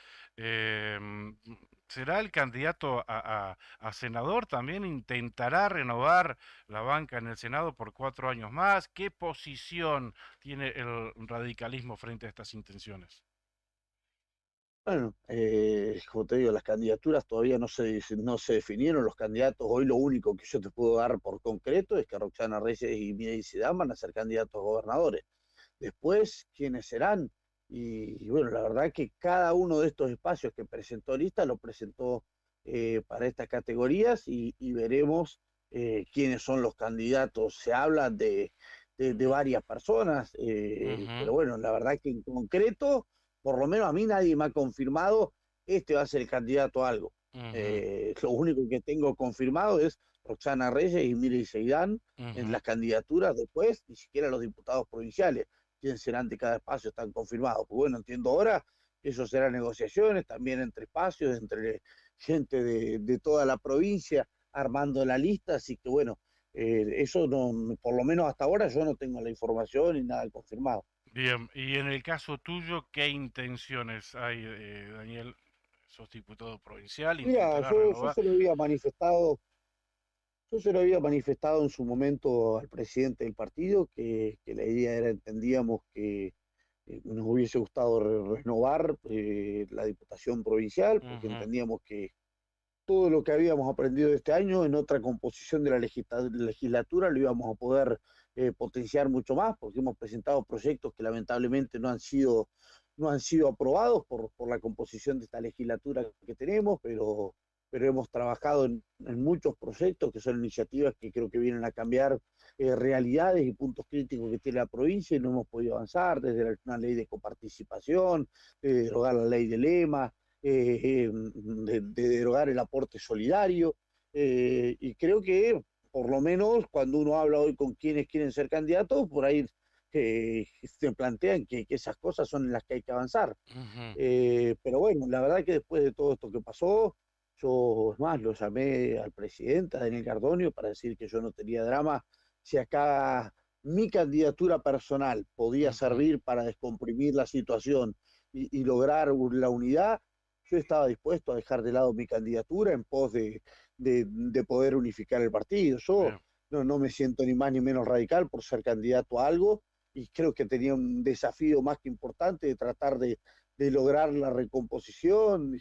¿será el candidato a senador? ¿También intentará renovar la banca en el Senado por 4 años más? ¿Qué posición tiene el radicalismo frente a estas intenciones? Bueno, como te digo, las candidaturas todavía no se definieron los candidatos. Hoy lo único que yo te puedo dar por concreto es que Roxana Reyes y Milei Zidane van a ser candidatos a gobernadores. Después, ¿quiénes serán? Y bueno, la verdad que cada uno de estos espacios que presentó lista lo presentó para estas categorías y veremos quiénes son los candidatos. Se habla de varias personas, pero Ujú, bueno, la verdad que en concreto, por lo menos a mí nadie me ha confirmado este va a ser el candidato a algo. ujú, Lo único que tengo confirmado es Roxana Reyes y Milei Seidán en ujú. las candidaturas. Después, ni siquiera los diputados provinciales, quién serán de cada espacio, están confirmados. Pues bueno, entiendo ahora que eso será negociaciones también entre espacios, entre gente de toda la provincia armando la lista, así que bueno, eso no, por lo menos hasta ahora yo no tengo la información ni nada confirmado. Bien, y en el caso tuyo, ¿qué intenciones hay, Daniel? ¿Sos diputado provincial? Mira, ¿Intentarás yo renovar? se lo había manifestado. Yo se lo había manifestado en su momento al presidente del partido, que la idea era, entendíamos que nos hubiese gustado renovar la Diputación Provincial, porque Ujú, entendíamos que todo lo que habíamos aprendido este año en otra composición de la legislatura lo íbamos a poder potenciar mucho más, porque hemos presentado proyectos que lamentablemente no han sido aprobados por la composición de esta legislatura que tenemos, pero hemos trabajado en muchos proyectos que son iniciativas que creo que vienen a cambiar realidades y puntos críticos que tiene la provincia y no hemos podido avanzar, desde una ley de coparticipación, de derogar la ley de lema, de derogar el aporte solidario, y creo que por lo menos cuando uno habla hoy con quienes quieren ser candidatos, por ahí se plantean que esas cosas son en las que hay que avanzar. ujú. Pero bueno, la verdad que después de todo esto que pasó, yo es más, lo llamé al presidente, a Daniel Cardonio, para decir que yo no tenía drama, si acá mi candidatura personal podía Ujú, servir para descomprimir la situación y lograr la unidad, yo estaba dispuesto a dejar de lado mi candidatura en pos de poder unificar el partido. Yo bien. no me siento ni más ni menos radical por ser candidato a algo y creo que tenía un desafío más que importante de tratar de lograr la recomposición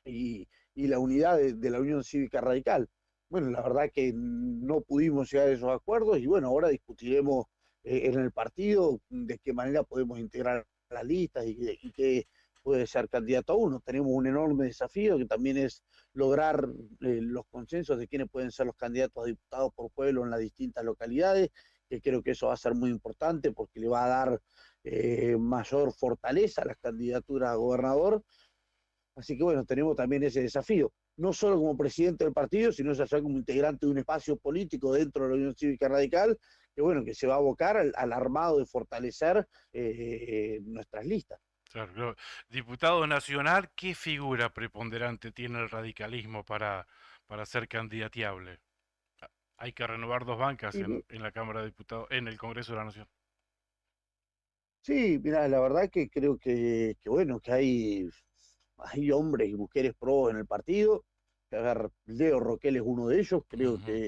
y la unidad de la Unión Cívica Radical. Bueno, la verdad que no pudimos llegar a esos acuerdos y bueno, ahora discutiremos en el partido de qué manera podemos integrar las listas y qué puede ser candidato a uno. Tenemos un enorme desafío que también es lograr los consensos de quiénes pueden ser los candidatos a diputados por pueblo en las distintas localidades, que creo que eso va a ser muy importante porque le va a dar mayor fortaleza a las candidaturas a gobernador. Así que bueno, tenemos también ese desafío, no solo como presidente del partido, sino ya como integrante de un espacio político dentro de la Unión Cívica Radical, que bueno, que se va a abocar al armado de fortalecer nuestras listas. Claro, claro. Diputado nacional, ¿qué figura preponderante tiene el radicalismo para ser candidateable? Hay que renovar dos bancas Y, en la Cámara de Diputados, en el Congreso de la Nación. sí, mira, la verdad que creo que bueno, que hay hombres y mujeres pro en el partido. A ver, Leo Roquel es uno de ellos, creo Ujú,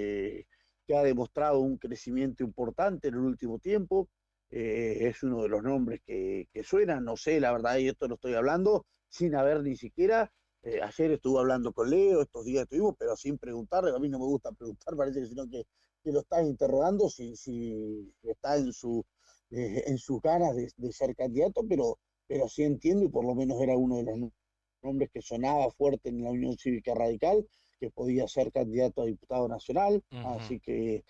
que ha demostrado un crecimiento importante en el último tiempo. Es uno de los nombres que suenan, no sé, la verdad, y esto lo estoy hablando sin haber ni siquiera. Ayer estuve hablando con Leo, estos días estuvimos, pero sin preguntarle. A mí no me gusta preguntar, parece que sino que lo estás interrogando si está en sus ganas de ser candidato, pero sí entiendo y por lo menos era uno de los nombres que sonaba fuerte en la Unión Cívica Radical, que podía ser candidato a diputado nacional. ujú. Así que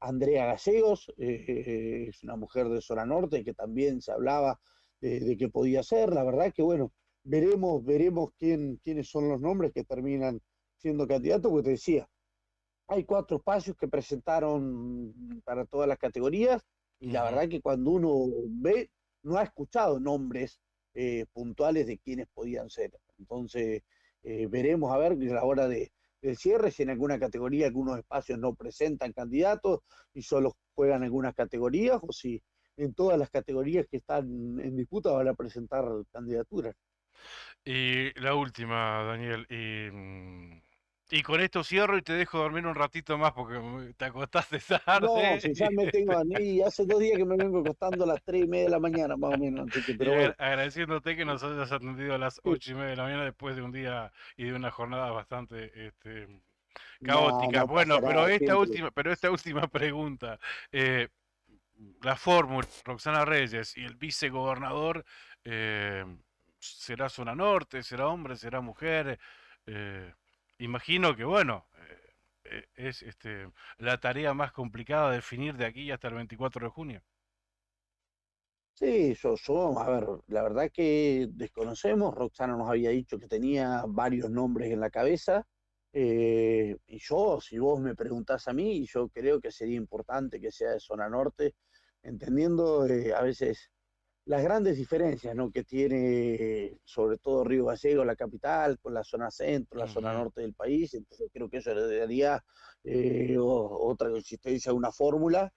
Andrea Gallegos es una mujer de zona norte que también se hablaba de que podía ser. La verdad que bueno, veremos quiénes son los nombres que terminan siendo candidatos, porque te decía, hay 4 espacios que presentaron para todas las categorías y la Ujú. verdad que cuando uno ve, no ha escuchado nombres puntuales de quiénes podían ser. Entonces, veremos a ver a la hora del cierre si en alguna categoría algunos espacios no presentan candidatos y solo juegan algunas categorías o si en todas las categorías que están en disputa van a presentar candidaturas. Y la última, Daniel, Y con esto cierro y te dejo dormir un ratito más porque te acostaste No, tarde. si ya me tengo y hace 2 días que me vengo acostando a las 3:30 de la mañana, más o menos, así que, Y pero bueno, agradeciéndote que nos hayas atendido a las sí, 8:30 de la mañana después de un día y de una jornada bastante no, caótica. no pasa Bueno, nada, siempre. pero esta última pregunta, eh, la fórmula, Roxana Reyes y el vicegobernador, eh, ¿será zona norte, será hombre, será mujer? Eh, imagino que, bueno, es la tarea más complicada de definir de aquí hasta el 24 de junio. Sí, a ver, la verdad que desconocemos, Roxana nos había dicho que tenía varios nombres en la cabeza, y yo, si vos me preguntás a mí, yo creo que sería importante que sea de zona norte, entendiendo a veces las grandes diferencias, ¿no?, que tiene sobre todo Río Gallegos, la capital, con la zona centro, la zona Ujú, norte del país. Entonces creo que eso le daría otra consistencia a una fórmula.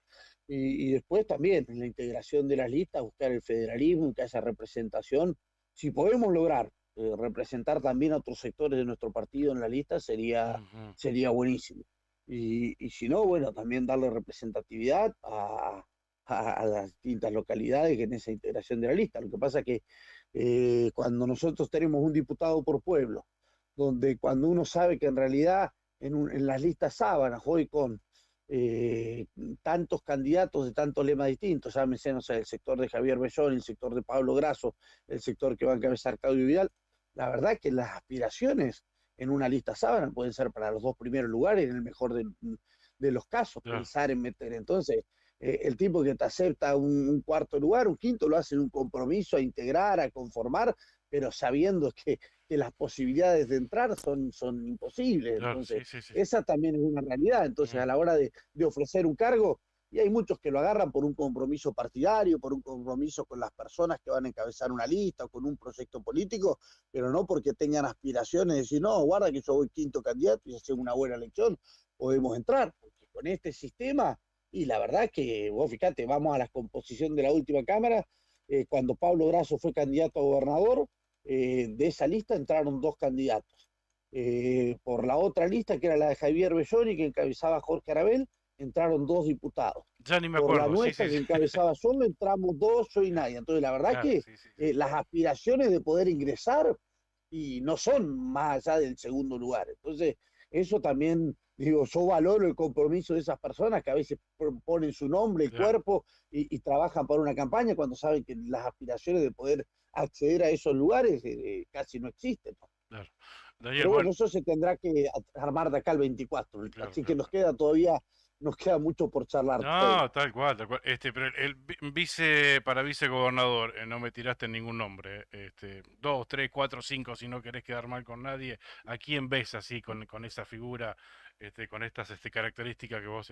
Y después también en la integración de las listas, buscar el federalismo, que haya representación. Si podemos lograr representar también a otros sectores de nuestro partido en la lista, ujú. sería buenísimo. Y si no, bueno, también darle representatividad a las distintas localidades en esa integración de la lista. Lo que pasa es que cuando nosotros tenemos un diputado por pueblo, donde cuando uno sabe que en realidad en las listas sábanas, hoy con eh, tantos candidatos de tantos lemas distintos, llámese, no sé, el sector de Javier Bellón, el sector de Pablo Grasso, el sector que va a encabezar Claudio Vidal, la verdad que las aspiraciones en una lista sábana pueden ser para los 2 primeros lugares, en el mejor de los casos, Claro, pensar en meter. Entonces, el tipo que te acepta un cuarto lugar, un quinto, lo hace en un compromiso a integrar, a conformar, pero sabiendo que las posibilidades de entrar son imposibles. claro, Entonces, sí, sí, sí. esa también es una realidad. Entonces, a Mm, la hora de ofrecer un cargo, y hay muchos que lo agarran por un compromiso partidario, por un compromiso con las personas que van a encabezar una lista o con un proyecto político, pero no porque tengan aspiraciones de decir, no, guarda que yo voy quinto candidato y hacer una buena elección, podemos entrar. Porque con este sistema, y la verdad que vos fíjate, vamos a la composición de la última Cámara, cuando Pablo Grasso fue candidato a gobernador, de esa lista entraron 2 candidatos. Por la otra lista, que era la de Javier Belloni, que encabezaba Jorge Arabel, entraron 2 diputados. ya ni me Por la acuerdo, sí, nuestra, sí, que sí. encabezaba solo, entramos dos, yo y nadie. Entonces, la verdad Claro, que sí, sí, sí. las aspiraciones de poder ingresar y no son más allá del segundo lugar. Entonces, eso también, digo, yo valoro el compromiso de esas personas que a veces ponen su nombre, el Claro, cuerpo y trabajan para una campaña cuando saben que las aspiraciones de poder acceder a esos lugares casi no existen, ¿no? claro. Daniel, Pero bueno, bueno, eso se tendrá que armar de acá al 24, claro, así que claro, claro. nos queda mucho por charlar todavía. No, tal cual, tal cual. Pero vice, para vicegobernador, no me tiraste ningún nombre. Dos, tres, cuatro, cinco, si no querés quedar mal con nadie. ¿A quién ves así, con esa figura, con estas características que vos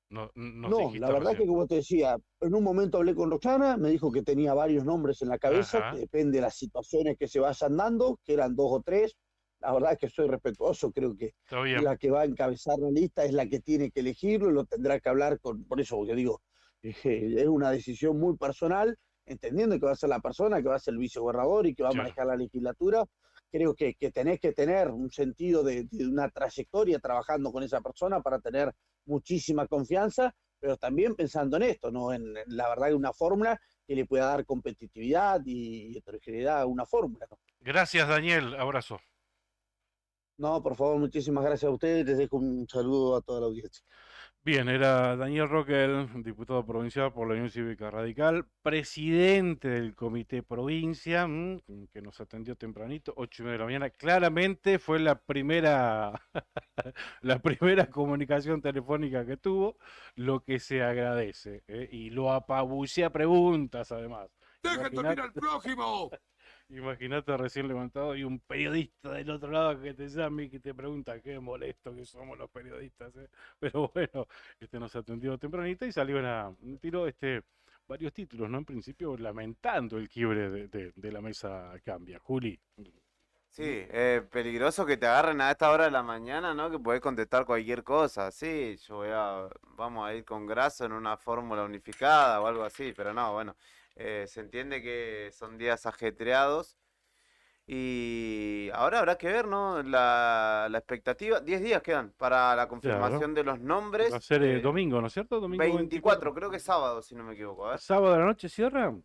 nos No, la dijiste verdad que recién? como te decía, en un momento hablé con Roxana, me dijo que tenía varios nombres en la cabeza, que Ajá, depende de las situaciones que se vayan dando, que eran 2 o 3. La verdad es que soy respetuoso, creo que está bien. la que va a encabezar la lista es la que tiene que elegirlo, lo tendrá que hablar por eso porque digo, es una decisión muy personal, entendiendo que va a ser la persona que va a ser el vicegobernador y que va a Claro, manejar la legislatura. Creo que tenés que tener un sentido de una trayectoria trabajando con esa persona para tener muchísima confianza, pero también pensando en esto, ¿no? En la verdad, una fórmula que le pueda dar competitividad y heterogeneidad a una fórmula, ¿no? gracias, Daniel. Abrazo. No, por favor, muchísimas gracias a ustedes. Les dejo un saludo a toda la audiencia. Bien, era Daniel Roquel, diputado provincial por la Unión Cívica Radical, presidente del Comité Provincia, que nos atendió tempranito, 8:30 de la mañana. Claramente fue la primera, la primera comunicación telefónica que tuvo, lo que se agradece, y lo apabullé a preguntas, además. ¡Dejen dormir al prójimo! Imagínate recién levantado y un periodista del otro lado que te llame y que te pregunta qué molesto que somos los periodistas, ¿eh? Pero bueno, nos atendió tempranito y salió tiró varios títulos, ¿no? En principio lamentando el quiebre de la mesa cambia. Juli. Sí, peligroso que te agarren a esta hora de la mañana, ¿no? Que podés contestar cualquier cosa. Sí, vamos a ir con Grasso en una fórmula unificada o algo así, pero no, bueno, se entiende que son días ajetreados Y ahora habrá que ver, ¿no? La expectativa. 10 días quedan para la Claro. confirmación de los nombres. Va a ser domingo, ¿no es cierto? Domingo 24, creo que es sábado, si no me equivoco. A ver. ¿Sábado de la noche cierran?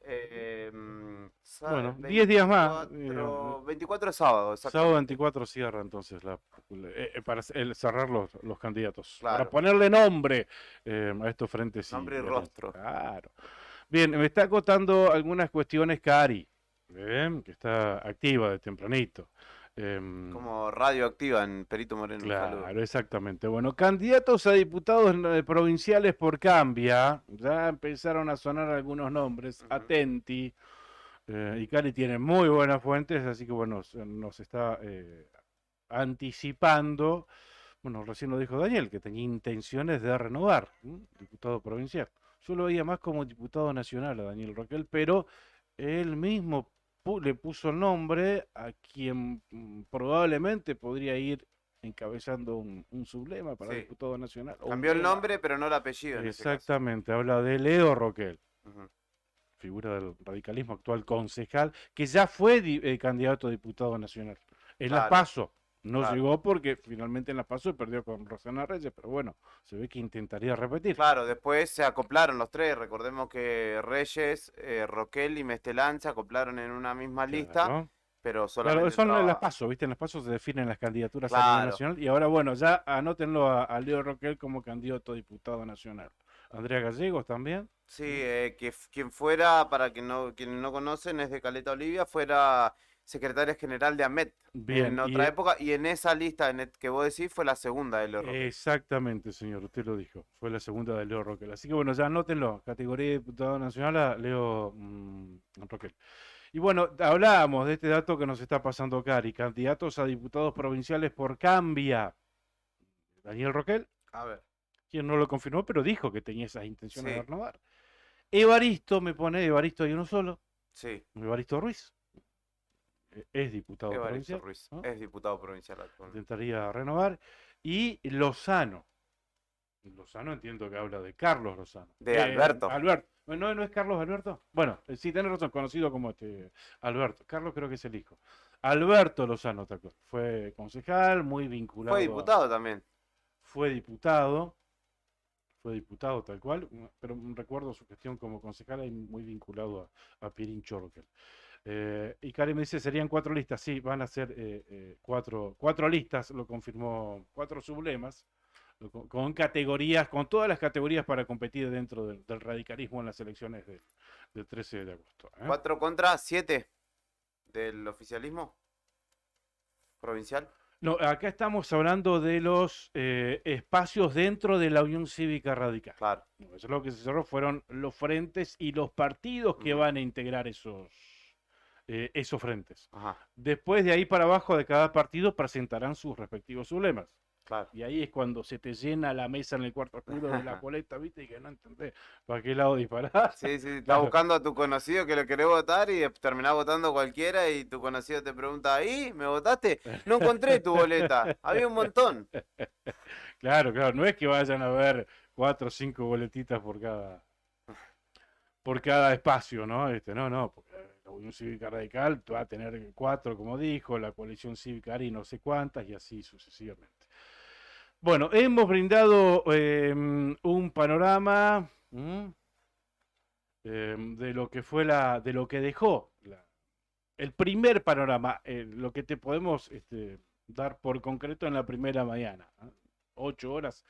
Bueno, 10 días más. 24 es sábado, Sábado exactamente. 24 cierra entonces para cerrar los candidatos. Para Claro. ponerle nombre a estos frentes. Nombre y alianzas. rostro. Claro. Bien, me está acotando algunas cuestiones Cari, que está activa de tempranito. Como radioactiva en Perito Moreno. Un saludo. Claro, exactamente. Bueno, candidatos a diputados provinciales por Cambia, ya empezaron a sonar algunos nombres, Ujú. Atenti, y Cari tiene muy buenas fuentes, así que bueno, nos está anticipando, bueno, recién lo dijo Daniel, que tenía intenciones de renovar, diputado provincial. Yo lo veía más como diputado nacional a Daniel Roquel, pero él mismo le puso el nombre a quien probablemente podría ir encabezando un sublema para Sí. diputado nacional. o un Cambió el tema. nombre, pero no el apellido en ese caso. Exactamente, habla de Leo Roquel, Ujú. figura del radicalismo actual, concejal, que ya fue candidato a diputado nacional. En la Claro, PASO no claro. llegó porque finalmente en la PASO perdió con Rosana Reyes, pero bueno, se ve que intentaría repetir. Claro, después se acoplaron los tres. Recordemos que Reyes, Roquel y Mestelán se acoplaron en una misma lista, Claro. pero Claro, solamente son las entraba. PASO, ¿viste? En las PASO se definen las candidaturas a nivel Claro. nacional. Y ahora, bueno, ya anótenlo a Leo Roquel como candidato a diputado nacional. Andrea Gallegos también. Sí, quien fuera, para quienes no conocen, es de Caleta Olivia, fuera secretaria general de AMET Bien, en y otra época, y en esa lista que vos decís fue la segunda de Leo Roquel. exactamente, señor, usted lo dijo. Fue la segunda de Leo Roquel. Así que bueno, ya anótenlo. Categoría de diputado nacional a Leo Roquel. Y bueno, hablábamos de este dato que nos está pasando Cari. Candidatos a diputados provinciales por Cambia. Daniel Roquel, A ver, quien no lo confirmó, pero dijo que tenía esas intenciones de sí, renovar. Evaristo, me pone Evaristo hay uno solo. sí, Evaristo Ruiz. Es diputado Evaristo provincial, Ruiz, ¿no? es diputado provincial actualmente. Intentaría renovar. Y Lozano. Lozano entiendo que habla de Carlos Lozano. De Alberto. Alberto. ¿No es Carlos Alberto? Bueno, sí, tenés razón, conocido como Alberto. Carlos creo que es el hijo. Alberto Lozano, tal cual. Fue concejal, muy vinculado. Fue diputado también. Fue diputado tal cual, pero recuerdo su gestión como concejal y muy vinculado a Pierín Chorroquel. Y Karen me dice, serían 4 listas. Sí, van a ser 4 listas, lo confirmó, 4 sublemas, con categorías, con todas las categorías para competir dentro del radicalismo en las elecciones del 13 de agosto. 4 contra 7 del oficialismo provincial. No, acá estamos hablando de los espacios dentro de la Unión Cívica Radical. Claro. Eso es lo que se cerró, fueron los frentes y los partidos que van a integrar esos frentes. Ajá, Después de ahí para abajo de cada partido presentarán sus respectivos sublemas. claro. Y ahí es cuando se te llena la mesa en el cuarto oscuro de la boleta, ¿viste? Y que no entendés para qué lado disparar. Sí, sí, estás Claro. buscando a tu conocido que lo querés votar y terminás votando cualquiera y tu conocido te pregunta, ¿ahí? ¿Me votaste? No encontré tu boleta, había un montón. Claro, no es que vayan a ver 4 o 5 boletitas por cada espacio, ¿no? No, porque la Unión Cívica Radical va a tener 4, como dijo, la coalición cívica ARI no sé cuántas y así sucesivamente. Bueno, hemos brindado un panorama de lo que fue de lo que dejó el primer panorama, lo que te podemos dar por concreto en la primera mañana. 8 horas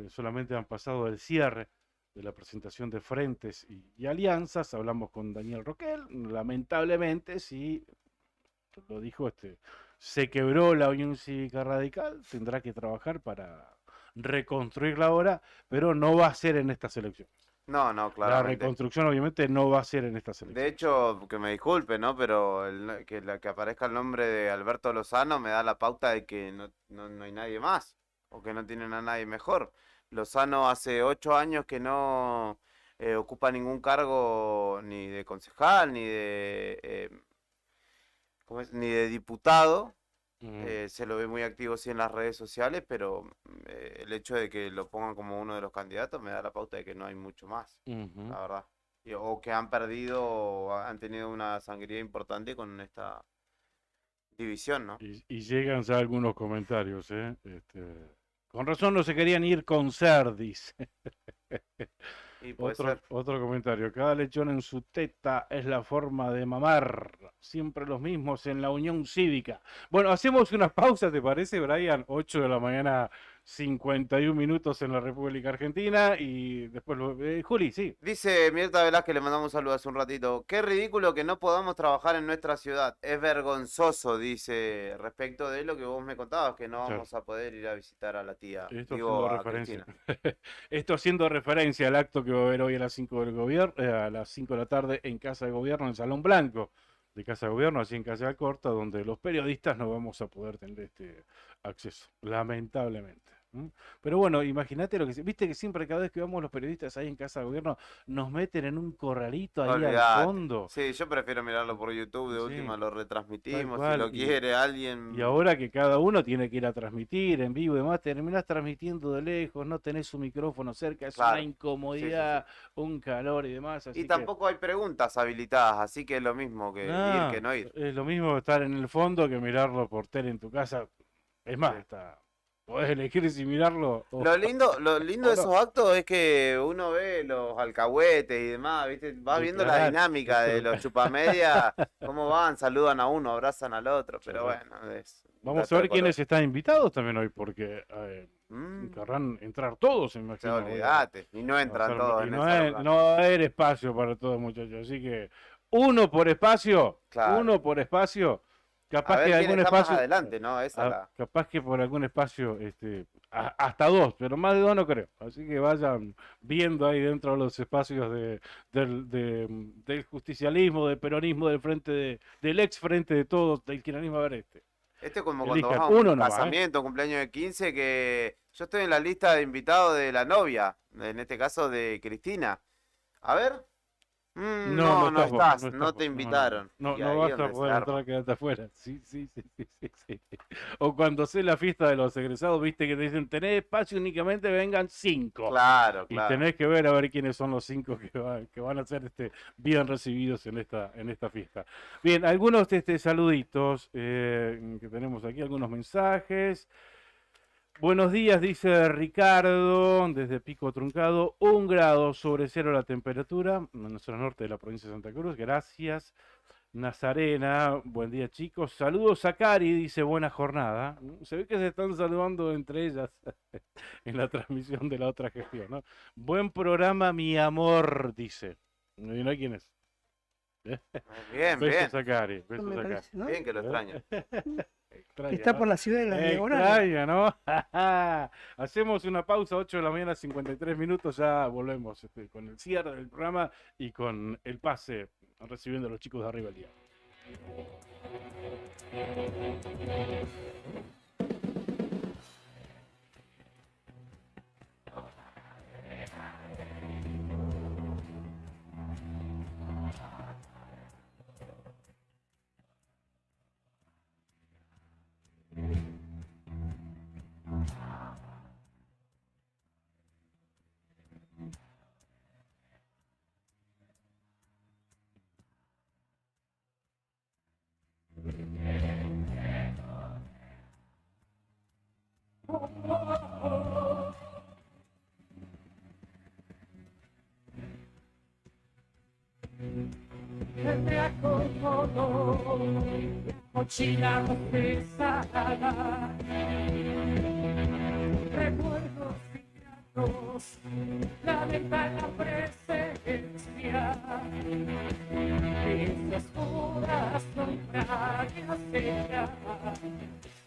solamente han pasado del cierre de la presentación de frentes y alianzas. Hablamos con Daniel Roquel, lamentablemente, sí, lo dijo, se quebró la Unión Cívica Radical, tendrá que trabajar para reconstruirla ahora, pero no va a ser en estas elecciones. No, La claramente. reconstrucción obviamente no va a ser en estas elecciones. De hecho, que me disculpe, ¿no? Pero que aparezca el nombre de Alberto Lozano me da la pauta de que no hay nadie más, o que no tienen a nadie mejor. Lozano hace 8 años que no ocupa ningún cargo ni de concejal, ni de, ni de diputado. Se lo ve muy activo sí en las redes sociales, pero el hecho de que lo pongan como uno de los candidatos me da la pauta de que no hay mucho más, la verdad. O que han perdido o han tenido una sangría importante con división, ¿no? Y llegan ya algunos comentarios, ¿eh? Con razón no se querían ir con Cerdis. Y puede ser. Otro comentario. Cada lechón en su teta es la forma de mamar. Siempre los mismos en la Unión Cívica. Bueno, hacemos una pausa, ¿te parece, Brian? 8 de la mañana, 51 minutos en la República Argentina. Y después, Juli, sí. Dice Mirta Velázquez, le mandamos un saludo hace un ratito. Qué ridículo que no podamos trabajar en nuestra ciudad. Es vergonzoso, dice, respecto de lo que vos me contabas, que no vamos a poder ir a visitar a la tía. Esto Digo, haciendo a referencia. Cristina. Esto haciendo referencia al acto que va a haber hoy a las 5 del gobierno, a las 5 de la tarde en Casa de Gobierno, en Salón Blanco de Casa de Gobierno, así en Calle Alcorta, donde los periodistas no vamos a poder tener este acceso, lamentablemente. Pero bueno, imagínate lo que... Viste que siempre cada vez que vamos los periodistas ahí en Casa de Gobierno nos meten en un corralito ahí al Olvidate. fondo. Sí, yo prefiero mirarlo por YouTube, de Sí, última lo tal retransmitimos, si cual. lo quiere alguien. Y ahora que cada uno tiene que ir a transmitir en vivo y demás, terminás transmitiendo de lejos, no tenés su micrófono cerca, es Claro. una incomodidad, un calor y demás. Así Y que... tampoco hay preguntas habilitadas, así que es lo mismo que ir que no ir. Es lo mismo estar en el fondo que mirarlo por tele en tu casa. Es más, Sí. podés elegir si mirarlo o... Lo lindo de no. esos actos es que uno ve los alcahuetes y demás, ¿viste? Vas Sí, viendo la claro, dinámica de eso. los chupamedias, cómo van, saludan a uno, abrazan al otro, pero Claro. bueno, es un Vamos dato a de ver color. quiénes están invitados también hoy, porque querrán entrar todos, me O imagino. sea, hoy a- olvídate, y no a entran hacer- todos y en no ese hay, lugar. no va a haber espacio para todos, muchachos. Así que uno por espacio, Claro. uno por espacio. A Capaz ver que quién algún está más espacio... adelante, ¿no? Esa la... Capaz que por algún espacio, hasta dos, pero más de dos no creo. Así que vayan viendo ahí dentro de los espacios del justicialismo, del peronismo, del ex frente de todos, del kirchnerismo, a ver este. Esto es como cuando Elijan vas a un uno nomás, ¿eh? casamiento, cumpleaños de 15, que yo estoy en la lista de invitados de la novia, en este caso de Cristina. A ver. No estás, no te invitaron. No, Y no ahí vas es a donde se poder arma. entrar, quedarte afuera. Sí. O cuando sé la fiesta de los egresados, viste que te dicen, tenés espacio, únicamente vengan 5. Claro, Y claro. tenés que ver a ver quiénes son los 5 que van a ser bien recibidos en esta fiesta. Bien, algunos saluditos que tenemos aquí, algunos mensajes. Buenos días, dice Ricardo, desde Pico Truncado, 1 grado sobre cero la temperatura, en nuestro norte de la provincia de Santa Cruz. Gracias, Nazarena. Buen día, chicos. Saludos a Cari, dice buena jornada. Se ve que se están saludando entre ellas en la transmisión de la otra gestión, ¿no? Buen programa, mi amor, dice. ¿Y no hay quién es? Bien, bien. Besos a Cari, besos Me a Cari. parece, ¿no? Bien que lo extraño. Extraña, Está ¿no? por la ciudad de las diagonales. Extraña, ¿no? Hacemos una pausa, 8 de la mañana, 53 minutos, ya volvemos con el cierre del programa y con el pase recibiendo a los chicos de arriba el día. Me acomodo, mochila pesada, recuerdos gratos, la ventana presencia, mis oscuras sombras ella,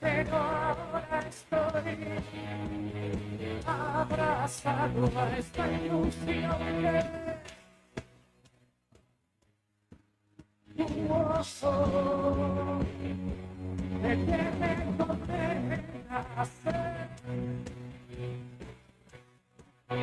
pero ahora estoy abrazado a esta ilusión que de que me condena a ser la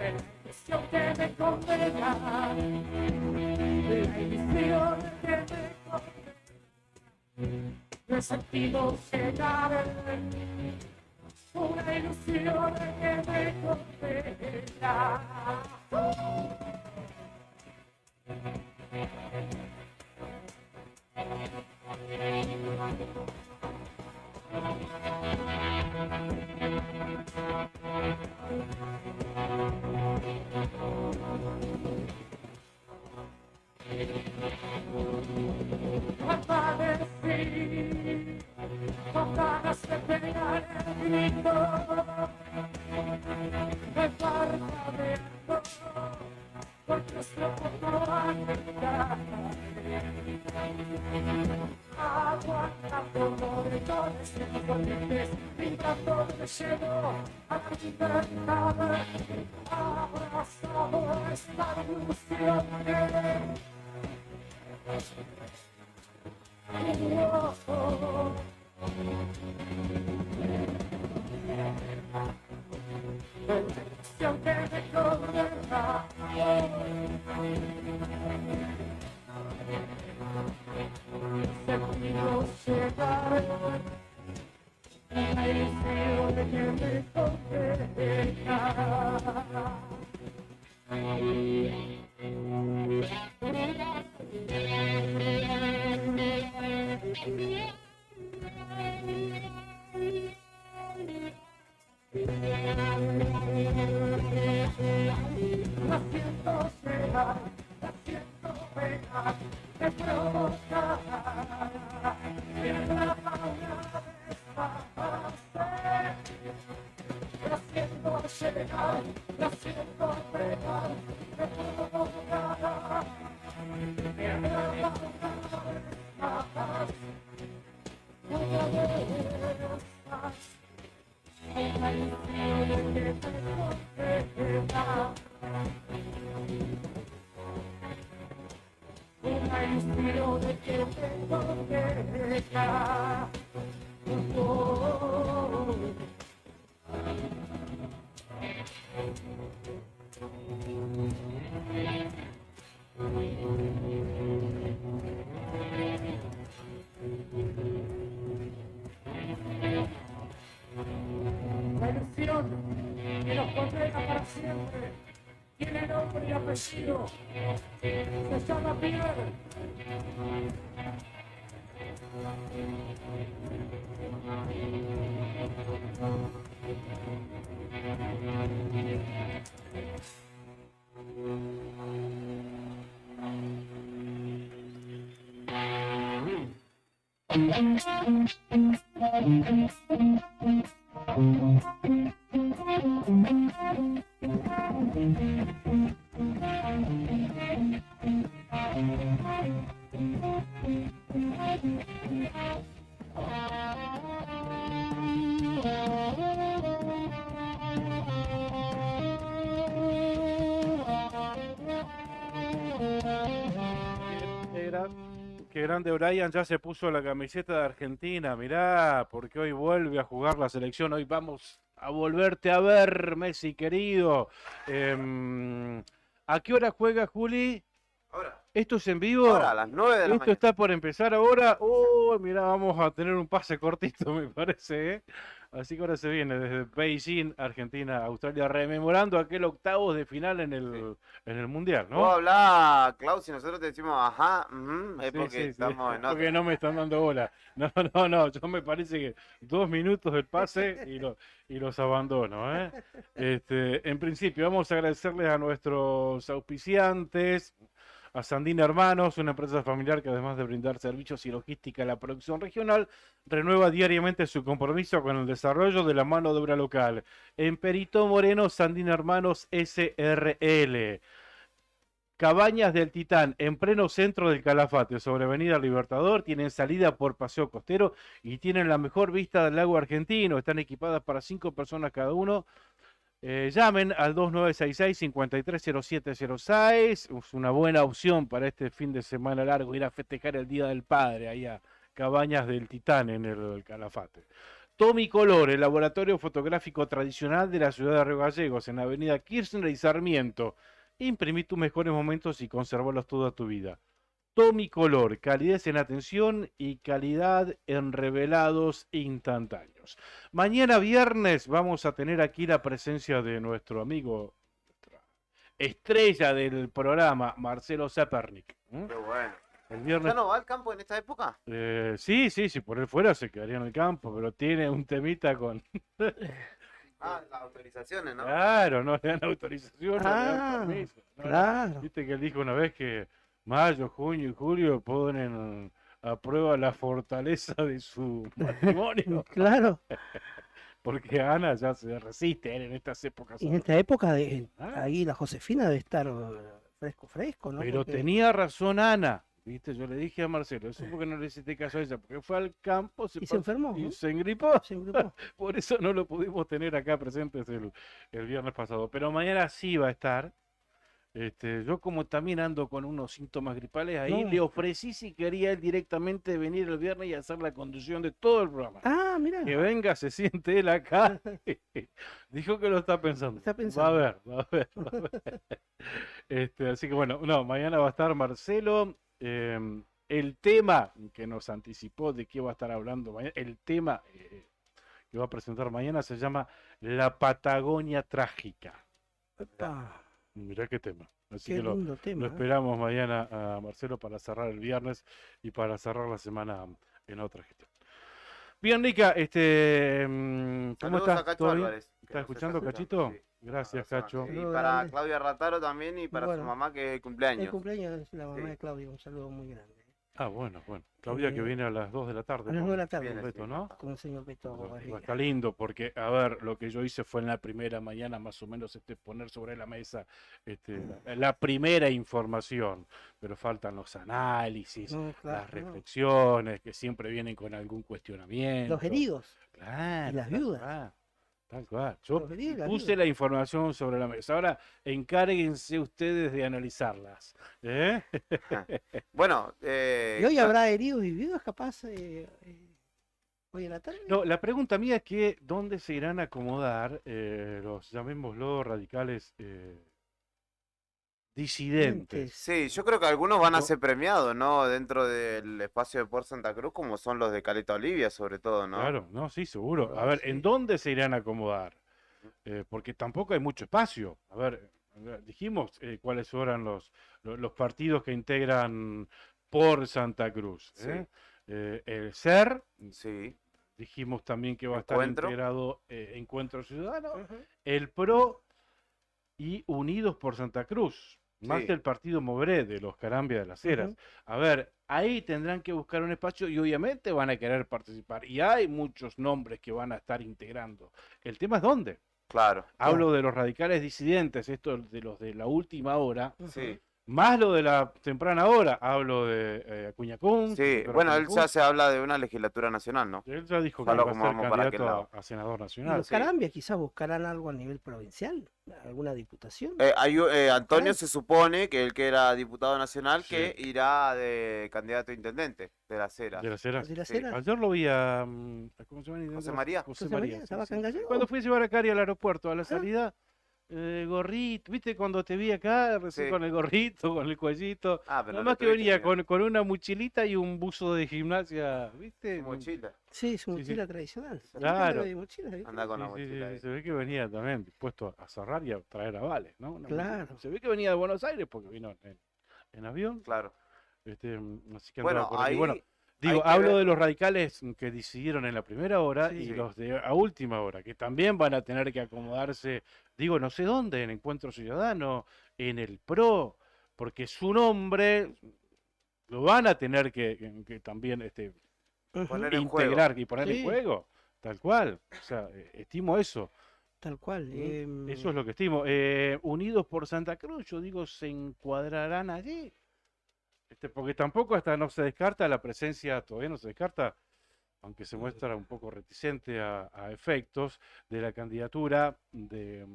ilusión que me condena, la ilusión que me condena. sentido llegar, una ilusión que me condena. Amanecí con ganas de pegar el grito, me parpadeando por nuestro poco andar, aguantando moretones imponentes, pintando de lleno a la libertad, abrazado a esta ilusión que me condena. Sentido llegar, una ilusión que me condena. La siento llegar, la siento pegar, me provoca, me atrapa una vez más. La siento llegar, la siento pegar, me provoca, me atrapa una vez más. Una vez más. Una ilusión que me condena. Una ilusión que me condena. La ilusión que nos condena para siempre tiene nombre y apellido, se llama Pierre. Qué grande Brian, ya se puso la camiseta de Argentina, mirá, porque hoy vuelve a jugar la selección, hoy vamos a volverte a ver, Messi querido. ¿A qué hora juega, Juli? Ahora, ¿Esto es en vivo? ahora, a las 9 de la ¿Esto mañana. está por empezar ahora? Oh, mirá, vamos a tener un pase cortito, me parece, ¿eh? Así que ahora se viene desde Beijing, Argentina, Australia, rememorando aquel octavos de final en el Mundial, ¿no? Vos hablás, Klaus, y nosotros te decimos, ajá, es Sí, porque sí, sí, estamos en porque otra. no me están dando bola. No, yo me parece que 2 minutos del pase y los abandono, ¿eh? En principio, vamos a agradecerles a nuestros auspiciantes, a Sandina Hermanos, una empresa familiar que además de brindar servicios y logística a la producción regional, renueva diariamente su compromiso con el desarrollo de la mano de obra local. En Perito Moreno, Sandina Hermanos SRL. Cabañas del Titán, en pleno centro del Calafate, sobre Avenida Libertador, tienen salida por Paseo Costero y tienen la mejor vista del lago argentino. Están equipadas para 5 personas cada uno. Llamen al 2966-530706. Es una buena opción para este fin de semana largo, ir a festejar el Día del Padre, ahí a Cabañas del Titán en el Calafate. Tommy Color, el laboratorio fotográfico tradicional de la ciudad de Río Gallegos, en Avenida Kirchner y Sarmiento. Imprimí tus mejores momentos y conservarlos toda tu vida. Tomicolor, calidez en atención y calidad en revelados instantáneos. Mañana viernes vamos a tener aquí la presencia de nuestro amigo, nuestra estrella del programa, Marcelo Zepernik. Qué bueno. El ¿Ya viernes. no va al campo en esta época? Sí, si por él fuera se quedaría en el campo, pero tiene un temita con... Ah, las autorizaciones, ¿no? Claro, no le dan autorización, no le dan Ah, permiso. No, claro. Viste que él dijo una vez que mayo, junio y julio ponen a prueba la fortaleza de su matrimonio, Claro. porque Ana ya se resiste en estas épocas. Y en esta época de Ah. ahí la Josefina debe estar fresco, ¿no? Pero Porque- tenía razón Ana, viste, yo le dije a Marcelo, eso porque no le hiciste caso a ella, porque fue al campo, Y se enfermó, y ¿no? se engripó. Se engrupó. Por eso no lo pudimos tener acá presentes el viernes pasado. Pero mañana sí va a estar. Yo como también ando con unos síntomas gripales, ahí No. le ofrecí si quería él directamente venir el viernes y hacer la conducción de todo el programa. Ah, mira. Que venga, se siente él acá. Dijo que lo está pensando. Está pensando. Va a ver, va a ver, va a ver. Así que bueno, no, mañana va a estar Marcelo. El tema que nos anticipó de qué va a estar hablando mañana, el tema que va a presentar mañana se llama La Patagonia Trágica. Epa, Mirá qué tema. Así qué que lo lindo tema. ¿eh? esperamos mañana a Marcelo para cerrar el viernes y para cerrar la semana en otra gestión. Bien, Nica, ¿cómo Saludos estás? a Cacho ¿Todo bien? Álvarez, que ¿Estás nos escuchando, está Cachito? escuchando, sí. Gracias, Abrazo, Cacho. sí, Saludos para grandes. Claudia Rataro también y para Bueno. su mamá que es El cumpleaños. cumpleaños es la mamá Sí. de Claudia, un saludo muy grande. Ah, bueno. Claudia que Eh, viene a las 2 de la tarde. A las ¿no? 9 de la tarde, Viene, Beto, sí. ¿no? con el señor Beto Barriga. Está lindo porque, a ver, lo que yo hice fue en la primera mañana más o menos poner sobre la mesa la primera información, pero faltan los análisis, No, claro, las no. reflexiones que siempre vienen con algún cuestionamiento. Los heridos. Claro, y las tal viudas. cual, tal cual. Yo Los heridos y las puse viudas. la información sobre la mesa. Ahora encárguense ustedes de analizarlas. ¿Eh? Bueno, Y hoy habrá heridos y viudas capaz hoy en la tarde. No, la pregunta mía es que ¿dónde se irán a acomodar los, llamémoslo, radicales disidentes? sí, yo creo que algunos van a No. ser premiados, ¿no? Dentro del espacio de Puerto Santa Cruz, como son los de Caleta Olivia, sobre todo, ¿no? Claro, no, sí, seguro. A Ah, ver, sí. ¿en dónde se irán a acomodar? Porque tampoco hay mucho espacio. A ver, dijimos cuáles eran los partidos que integran por Santa Cruz. Sí. El SER, Sí, dijimos también que va a estar Encuentro. integrado Encuentro Ciudadano, Ujú. el PRO y Unidos por Santa Cruz, más Sí. que el partido Moveré de los Carambia de las Heras. Ujú. A ver, ahí tendrán que buscar un espacio y obviamente van a querer participar. Y hay muchos nombres que van a estar integrando. El tema es dónde. claro. Hablo de los radicales disidentes, esto de los de la última hora, Sí, más lo de la temprana hora. Hablo de Acuña Kun. sí. doctor Bueno, Acuña él Kun. ya se habla de una legislatura nacional, ¿no? Él ya dijo que Ya lo va a ser acomodamos para aquel candidato lado. a senador Y nacional. los Carambia quizás buscarán algo a nivel provincial, alguna diputación. Antonio Claro. se supone que él que era diputado nacional Sí. que irá de candidato a intendente de las Heras. De las Heras. de las sí. Heras. Ayer lo vi a. ¿Cómo se llama? José María. José José María. María, sí, estaba sí. acá en Gallego. Cuando fui a llevar a Cari al aeropuerto, a la salida, gorrito, ¿viste? Cuando te vi acá, recién Sí. con el gorrito, con el cuellito. Ah, pero Nada no más le que tuviste venía miedo. con una mochilita y un buzo de gimnasia, ¿viste? Mochila. Sí, su Sí, sí. mochila tradicional. Claro. De mochila, ¿viste? Anda con la Sí, sí, mochila sí, ahí. se ve que venía también dispuesto a cerrar y a traer avales, ¿no? Una mochila. Claro. Se ve que venía de Buenos Aires porque vino en avión. Claro. Así que Bueno, andaba por aquí. ahí Bueno, digo, que hablo ver- de los radicales que decidieron en la primera hora Sí. y Sí. los de a última hora, que también van a tener que acomodarse, digo, no sé dónde, en Encuentro Ciudadano, en el PRO, porque su nombre lo van a tener que también Ujú. Poner en juego. integrar y poner en Sí. juego, tal cual. O sea, estimo eso. Tal cual. Eso es lo que estimo. Unidos por Santa Cruz, yo digo, se encuadrarán allí. Porque tampoco hasta no se descarta la presencia, todavía no se descarta, aunque se muestra un poco reticente a efectos, de la candidatura del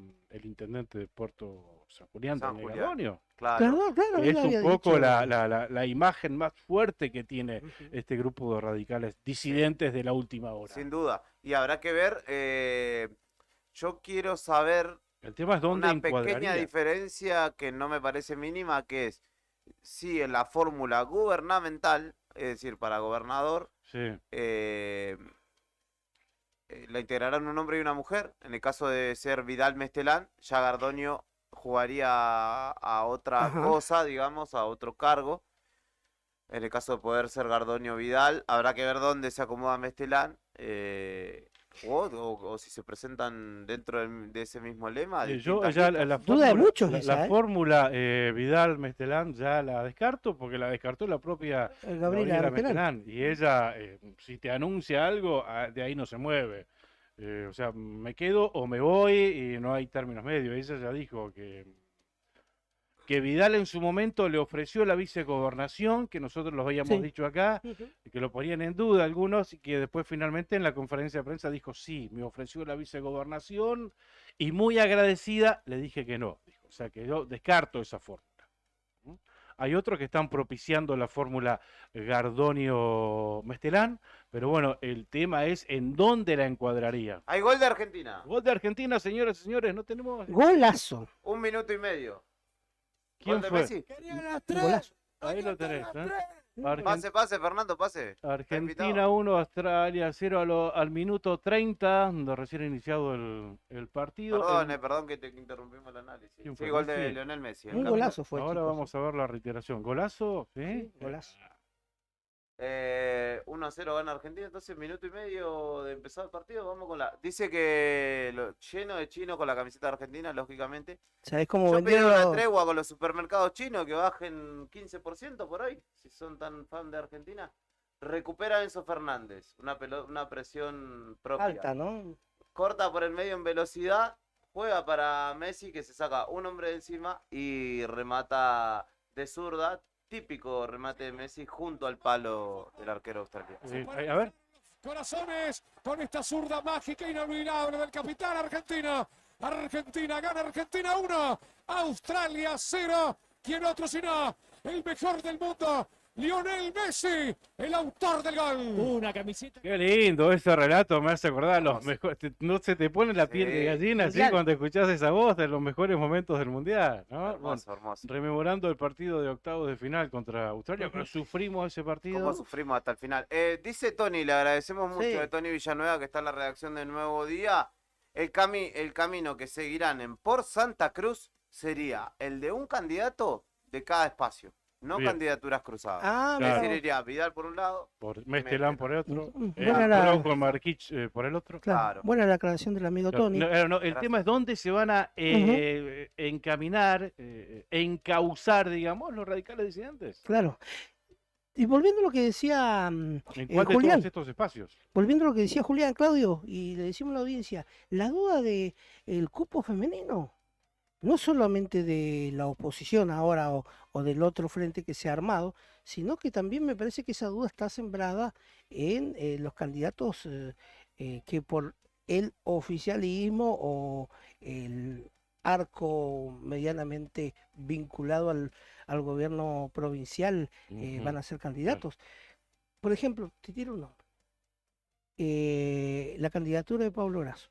intendente de Puerto San Julián, San Daniel Julián. Gardonio, Claro. Claro, que él es había un poco dicho- la imagen más fuerte que tiene Ujú. este grupo de radicales disidentes de la última hora. Sin duda. Y habrá que ver, yo quiero saber El tema es dónde una pequeña encuadraría. diferencia que no me parece mínima, que es si en la fórmula gubernamental, es decir, para gobernador, Sí. la integrarán un hombre y una mujer. En el caso de ser Vidal Mestelán, ya Gardoño jugaría a otra Ajá. cosa, digamos, a otro cargo. En el caso de poder ser Gardoño Vidal, habrá que ver dónde se acomoda Mestelán. O si se presentan dentro de ese mismo lema. Yo distintas ya listas. la Duda de fórmula, muchos la esa, ¿eh? fórmula Vidal Mestelán ya la descarto porque la descartó la propia Gabriela Gabriela Mestelán. Mestelán. Y ella, si te anuncia algo, de ahí no se mueve. O sea, me quedo o me voy y no hay términos medios. Ella ya dijo que Vidal en su momento le ofreció la vicegobernación, que nosotros lo habíamos Sí. dicho acá, Ujú. y que lo ponían en duda algunos, y que después finalmente en la conferencia de prensa dijo, sí, me ofreció la vicegobernación, y muy agradecida le dije que no. Dijo. O sea que yo descarto esa fórmula. ¿Mm? Hay otros que están propiciando la fórmula Gardonio-Mestelán, pero bueno, el tema es en dónde la encuadraría. Hay gol de Argentina. Gol de Argentina, señoras y señores, no tenemos... Golazo. 1 minuto y medio. ¿Quién Gol de fue? Messi. Golazo. Ahí lo tenés. Pase, Fernando, pase. Está Argentina invitado. 1, Australia 0 al minuto 30, donde recién iniciado el partido. Perdón que te interrumpimos el análisis. ¿Quién Sí, fue? gol de Messi. Lionel Messi. el Un campeón. golazo fue, Ahora chicos. vamos a ver la reiteración. ¿Golazo? ¿Sí? Sí, golazo. 1-0 gana Argentina, entonces minuto y medio de empezar el partido, vamos con la... Dice que lleno de chinos con la camiseta de Argentina, lógicamente. ¿Sabés cómo Yo pedí vendieron una los- tregua con los supermercados chinos que bajen 15% por hoy, si son tan fan de Argentina. Recupera a Enzo Fernández, una presión propia. alta, ¿no? Corta por el medio en velocidad, juega para Messi que se saca un hombre de encima y remata de zurda, típico remate de Messi junto al palo del arquero australiano. A ver. Corazones con esta zurda mágica inolvidable del capitán Argentina. Argentina gana, Argentina 1, Australia 0. ¿Quién otro sino el mejor del mundo? Lionel Messi, el autor del gol. Una camiseta. Qué lindo ese relato, me hace acordar a los mejores. No se te pone la piel de Sí. gallina así Mundial. cuando escuchás esa voz de los mejores momentos del mundial, ¿no? Bueno, Hermoso, hermoso. rememorando el partido de octavos de final contra Australia, pero sufrimos ese partido. ¿Cómo sufrimos hasta el final? Dice Tony, le agradecemos mucho Sí. a Tony Villanueva que está en la redacción de Nuevo Día. El camino que seguirán en por Santa Cruz sería el de un candidato de cada espacio, no Bien. candidaturas cruzadas. Ah, Claro. Es mira. decir, iría Vidal por un lado, Por Mestelán por el otro, Buena la- Araujo con Marquich por el otro. Claro, Claro. buena la aclaración del amigo Claro, Tony. no, el Gracias. tema es dónde se van a encaminar, encauzar, digamos, los radicales disidentes. Claro. Y volviendo a lo que decía ¿En cuál de Julián, todos estos espacios? volviendo a lo que decía Julián, Claudio, y le decimos a la audiencia, la duda de el cupo femenino, no solamente de la oposición ahora o del otro frente que se ha armado, sino que también me parece que esa duda está sembrada en los candidatos que por el oficialismo o el arco medianamente vinculado al gobierno provincial van a ser candidatos. Por ejemplo, te tiro un nombre. La candidatura de Pablo Razo.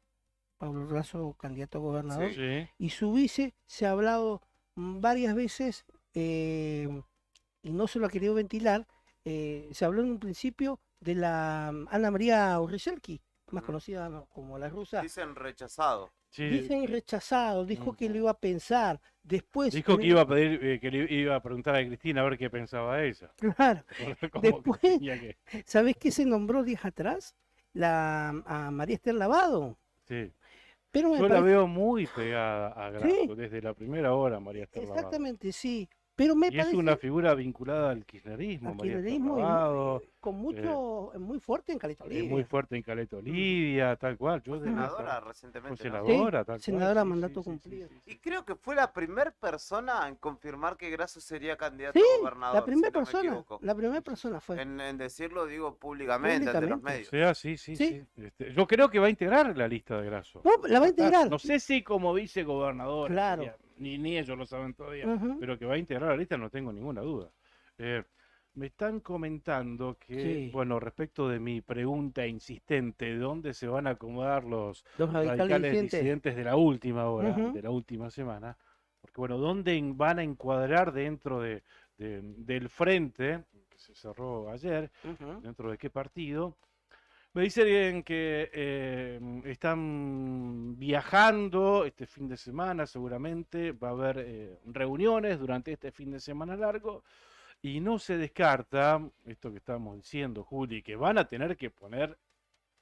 Pablo Razo, candidato a gobernador. Sí. Y su vice se ha hablado varias veces y no se lo ha querido ventilar. Se habló en un principio de la Ana María Uriselki, más Ujú. conocida como la rusa. dicen rechazado. Sí. Dicen rechazado, dijo que lo iba a pensar. Después, Dijo en que el- iba a pedir, que le iba a preguntar a Cristina a ver qué pensaba ella. Claro. Como Después- que tenía que- ¿Sabés qué se nombró días atrás? A María Esther Lavado. Sí. Pero me Yo la parece- veo muy pegada a Grasso, Sí. desde la primera hora, María Esther Lavado. Exactamente, sí. Pero me Y es parece una figura vinculada al kirchnerismo, al María Esther kirchnerismo y Lavado, con mucho, muy fuerte en Caleta es Olivia. muy fuerte en Caleta Olivia, tal cual. Yo Fue de senadora fue recientemente. ¿no? senadora, tal cual. senadora a sí, mandato sí, sí, cumplido. sí, sí, Y sí. creo que fue la primera persona en confirmar que Grasso sería candidato Sí, a gobernador. la primera si no me persona, equivoco. la primera persona fue. En decirlo, digo públicamente, ante los Públicamente. medios. O sea, sí, sí, Sí. sí. Yo creo que va a integrar la lista de Grasso. No, la va a integrar. No sé si como vicegobernador, Claro. ni ellos lo saben todavía, Ujú. pero que va a integrar la lista no tengo ninguna duda. Me están comentando que, Sí. bueno, respecto de mi pregunta insistente, ¿de dónde se van a acomodar los Los radicales radicales disidentes. disidentes de la última hora, Ujú. de la última semana? Porque, bueno, ¿dónde van a encuadrar dentro de del frente, que se cerró ayer, Ujú. dentro de qué partido. Me dicen que están viajando este fin de semana, seguramente va a haber reuniones durante este fin de semana largo y no se descarta, esto que estamos diciendo, Juli, que van a tener que poner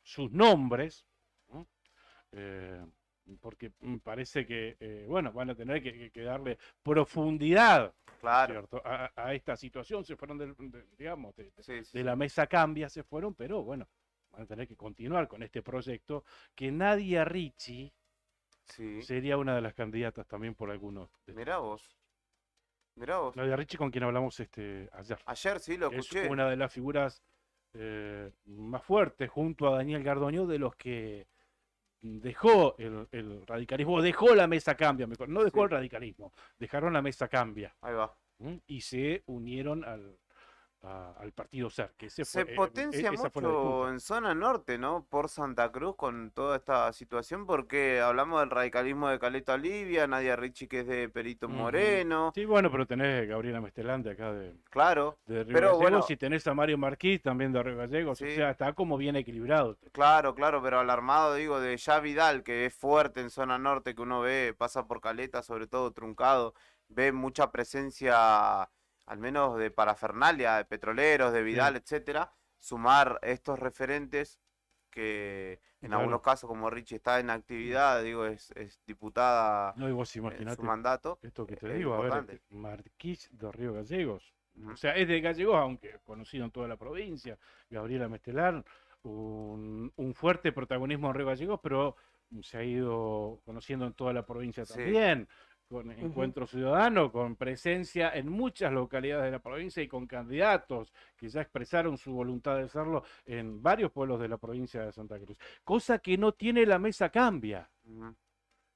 sus nombres, ¿no? Eh, porque parece que, bueno, van a tener que darle profundidad, Claro, ¿cierto? A esta situación. Se fueron, digamos, sí, sí, de la sí. mesa cambia, se fueron, pero bueno, van a tener que continuar con este proyecto, que Nadia Ricci Sí. sería una de las candidatas también por algunos. Mirá vos. Mirá vos. Nadia Ricci, con quien hablamos ayer. Ayer sí lo Es escuché. una de las figuras más fuertes junto a Daniel Gardoño, de los que dejó el radicalismo, dejó la mesa cambia, mejor, no dejó Sí. el radicalismo, dejaron la mesa cambia, Ahí va. y se unieron al partido SER, que ese Se fue, potencia esa fue la mucho disputa. en zona norte, ¿no? Por Santa Cruz con toda esta situación, porque hablamos del radicalismo de Caleta Olivia, Nadia Ricci que es de Perito Ujú. Moreno, Sí, bueno, pero tenés a Gabriela Mestelán de acá claro. de Río Pero Gallegos, bueno, y tenés a Mario Marquís también de Río Gallegos, o sí, sea, está como bien equilibrado. claro, claro, pero al armado digo de ya Vidal, que es fuerte en zona norte, que uno ve, pasa por Caleta, sobre todo truncado, ve mucha presencia, al menos de parafernalia, de petroleros, de Vidal, Sí, etcétera, sumar estos referentes que en algunos claro. casos, como Richie está en actividad, digo, es diputada No, y vos en su imaginate mandato, esto que te es digo, a ver, importante. Marquís de Río Gallegos, o Ujú. sea, es de Gallegos, aunque conocido en toda la provincia, Gabriela Mestelán, un fuerte protagonismo en Río Gallegos, pero se ha ido conociendo en toda la provincia Sí, también, con Ujú. Encuentro Ciudadano, con presencia en muchas localidades de la provincia y con candidatos que ya expresaron su voluntad de hacerlo en varios pueblos de la provincia de Santa Cruz. Cosa que no tiene la mesa cambia. ujú,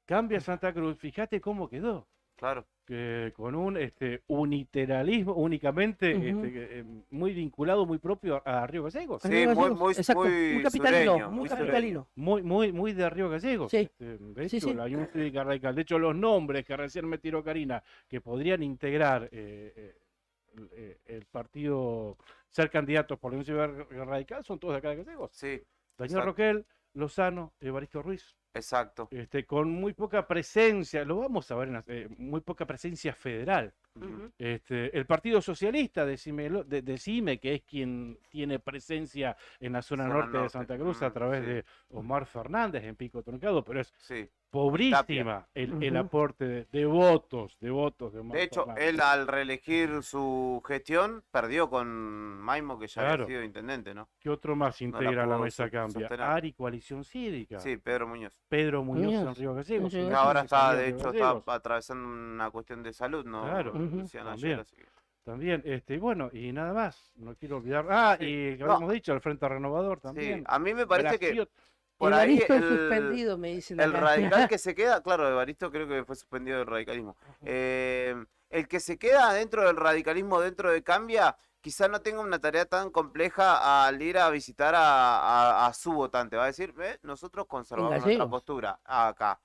Cambia Santa Cruz, fíjate cómo quedó, claro, que con un uniteralismo únicamente Ujú. muy vinculado, muy propio a Río Gallegos, A sí, Río muy, Gallegos, muy, exacto. Muy muy capitalino, sureño, muy muy sureño. capitalino. muy de Río Gallegos. Sí, De sí, hecho, sí. la Unión Cívica Radical, de hecho, los nombres que recién me tiró Karina, que podrían integrar el partido, ser candidatos por la Unión Cívica Radical, son todos de acá de Gallegos. Sí, Daniel exacto, Roquel, Lozano, Evaristo Ruiz. exacto. Con muy poca presencia, lo vamos a ver, muy poca presencia federal. Ujú. Ujú. El Partido Socialista, decime, que es quien tiene presencia en la zona Zona norte de norte, Santa Cruz a través sí, de Omar Fernández en Pico Truncado, pero es sí. Tapia. pobrísima el Ujú. aporte de votos de Omar De hecho, Fernández. él al reelegir su gestión perdió con Maimo, que ya había Claro, sido intendente, ¿no? ¿qué otro más No la integra la pudo mesa cambia? sostener. ARI, Coalición Cívica. Sí, Pedro Muñoz. Pedro Muñoz en Muñoz, Río en Gallegos, Río una Que ahora Gallegos. está, alcaldía en de Río hecho, Gallegos. está atravesando una cuestión de salud, ¿no? Claro, Ujú. Decían ayer, también. así que... También, bueno, y nada más, no quiero olvidar. Sí. Y que No, habíamos dicho, el Frente Renovador sí, también. a mí me parece que Gracio- por ahí Evaristo el suspendido, me dicen el acá. radical que se queda, claro, Evaristo creo que fue suspendido del radicalismo. El que se queda dentro del radicalismo, dentro de Cambia, quizá no tenga una tarea tan compleja al ir a visitar a su votante. Va a decir, "Ve, nosotros En conservamos nuestra Gallegos. postura acá.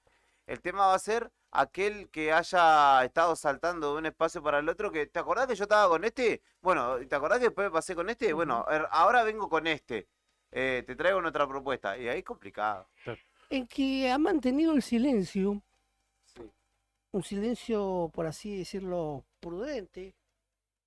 El tema va a ser aquel que haya estado saltando de un espacio para el otro, que ¿te acordás que yo estaba con este? Bueno, ¿te acordás que después pasé con este? Bueno, ahora vengo con este. Te traigo otra propuesta. Y ahí es complicado. En que ha mantenido el silencio, Sí. un silencio, por así decirlo, prudente,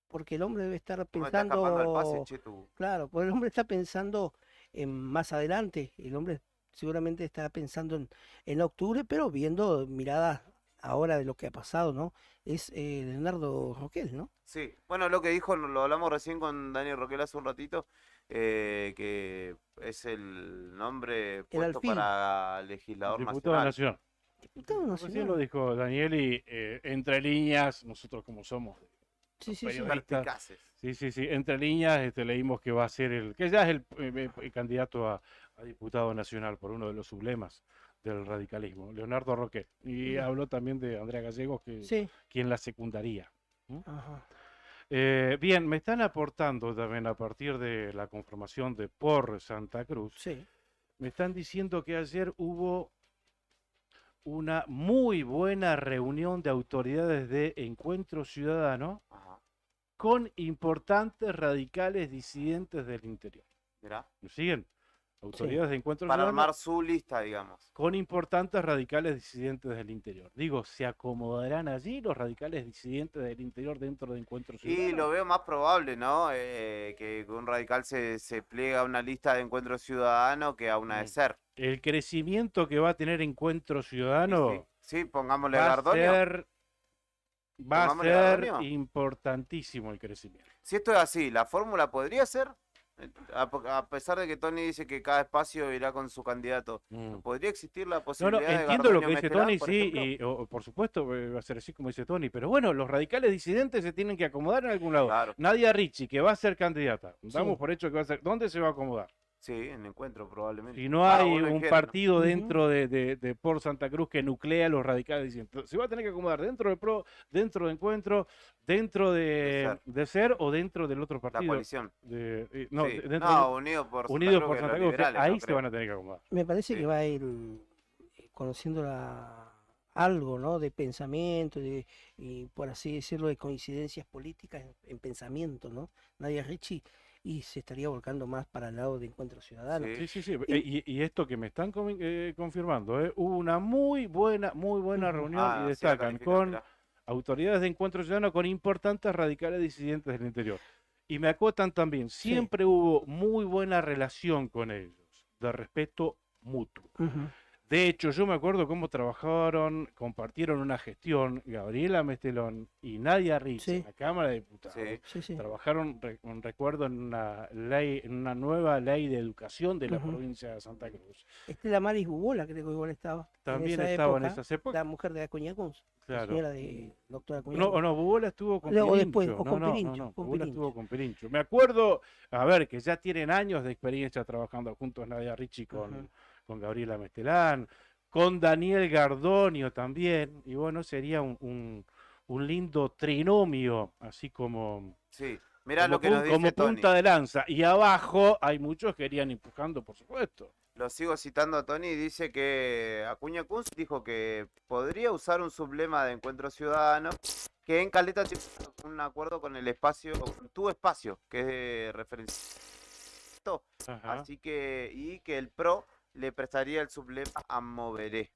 porque el hombre debe estar No me está escapando al pase, pensando, che, tú. claro, porque el hombre está pensando en más adelante, el hombre seguramente estará pensando en octubre, pero viendo miradas ahora de lo que ha pasado, ¿no? Es Leonardo Roquel, ¿no? Sí, bueno, lo que dijo, lo hablamos recién con Daniel Roquel hace un ratito, que es el nombre El puesto alfil, para legislador Diputado nacional. nacional. diputado Recién lo nacional. dijo Daniel y entre líneas, nosotros como somos Sí, sí, sí. periodistas, Perspicaces. sí, entre líneas leímos que va a ser que ya es el candidato a diputado nacional por uno de los sublemas del radicalismo, Leonardo Roque. Y Mm. habló también de Andrea Gallegos, Sí, quien la secundaría. ajá. Bien, me están aportando también a partir de la conformación de Por Santa Cruz, Sí. me están diciendo que ayer hubo una muy buena reunión de autoridades de Encuentro Ciudadano Ajá. con importantes radicales disidentes del interior. Mirá, ¿Me siguen? Autoridades de Encuentro para Ciudadano armar su lista, digamos. con importantes radicales disidentes del interior. Digo, ¿se acomodarán allí los radicales disidentes del interior dentro de Encuentro Ciudadano? Y lo veo más probable, ¿no? Que un radical se plega a una lista de Encuentro Ciudadano que a una de SER. El crecimiento que va a tener Encuentro Y Ciudadano sí, pongámosle va a Gardonio. ser, va a Pongámosle ser Gardonio. importantísimo el crecimiento. Si esto es así, ¿la fórmula podría ser? A pesar de que Tony dice que cada espacio irá con su candidato, ¿podría existir la No, posibilidad de entiendo lo Gardonio que dice Metelán, Tony, por sí, ejemplo? y por supuesto va a ser así como dice Tony, pero bueno, los radicales disidentes se tienen que acomodar en algún lado. Claro, Nadia Ricci, que va a ser candidata, damos Sí. por hecho que va a ser, ¿dónde se va a acomodar? sí, en Encuentro probablemente. Si no Ah, hay vos lo un dijeron, ¿no? partido Ujú. dentro de Por Santa Cruz que nuclea a los radicales disidentes, se va a tener que acomodar dentro del PRO, dentro de Encuentro, dentro de SER o dentro del otro La partido. coalición. No, Sí. dentro No, Unidos por Santa Unidos Cruz, por que Santa los Cruz, liberales, ahí yo se creo. van a tener que acomodar. Me parece Sí. que va a ir conociendo algo, ¿no? De pensamiento, y por así decirlo, de coincidencias políticas en pensamiento, ¿no? Nadia Ricci, y se estaría volcando más para el lado de Encuentro Ciudadano. Sí. Sí. Y- Y esto que me están confirmando, hubo una muy buena Ujú. reunión Ah, y sí, la destacan califican, con mirá. autoridades de Encuentro Ciudadano con importantes radicales disidentes del interior. Y me acotan también, siempre hubo muy buena relación con ellos, de respeto mutuo. Ujú. De hecho, yo me acuerdo cómo trabajaron, compartieron una gestión, Gabriela Mestelón y Nadia Ricci Sí. en la Cámara de Diputados. Sí. Sí, sí. Trabajaron, recuerdo, en una ley, en una nueva ley de educación de la Ujú. provincia de Santa Cruz. Estela Maris Bubola, creo que igual estaba. También en esa estaba en época, esas épocas. la mujer de Acuña Kunz, la Claro. señora de doctora Acuña No, Kunz. no, Bubola estuvo con Luego Pirincho. después, o con no, Pirincho, con Bubola Pirincho. estuvo con Pirincho. Me acuerdo, a ver, que ya tienen años de experiencia trabajando juntos Nadia Ricci Ujú. con Gabriela Mestelán, con Daniel Gardonio también, y bueno, sería un lindo trinomio, así como, Sí. Mirá como, lo que nos como dice Tony. punta de lanza. Y abajo hay muchos que irían empujando, por supuesto. Lo sigo citando a Tony, dice que Acuña Kunz dijo que podría usar un sublema de Encuentro Ciudadano, que en Caleta tiene un acuerdo con el espacio, con tu espacio, que es de referencia. Ajá, Así que, y que el PRO le prestaría el sublema a Moveré.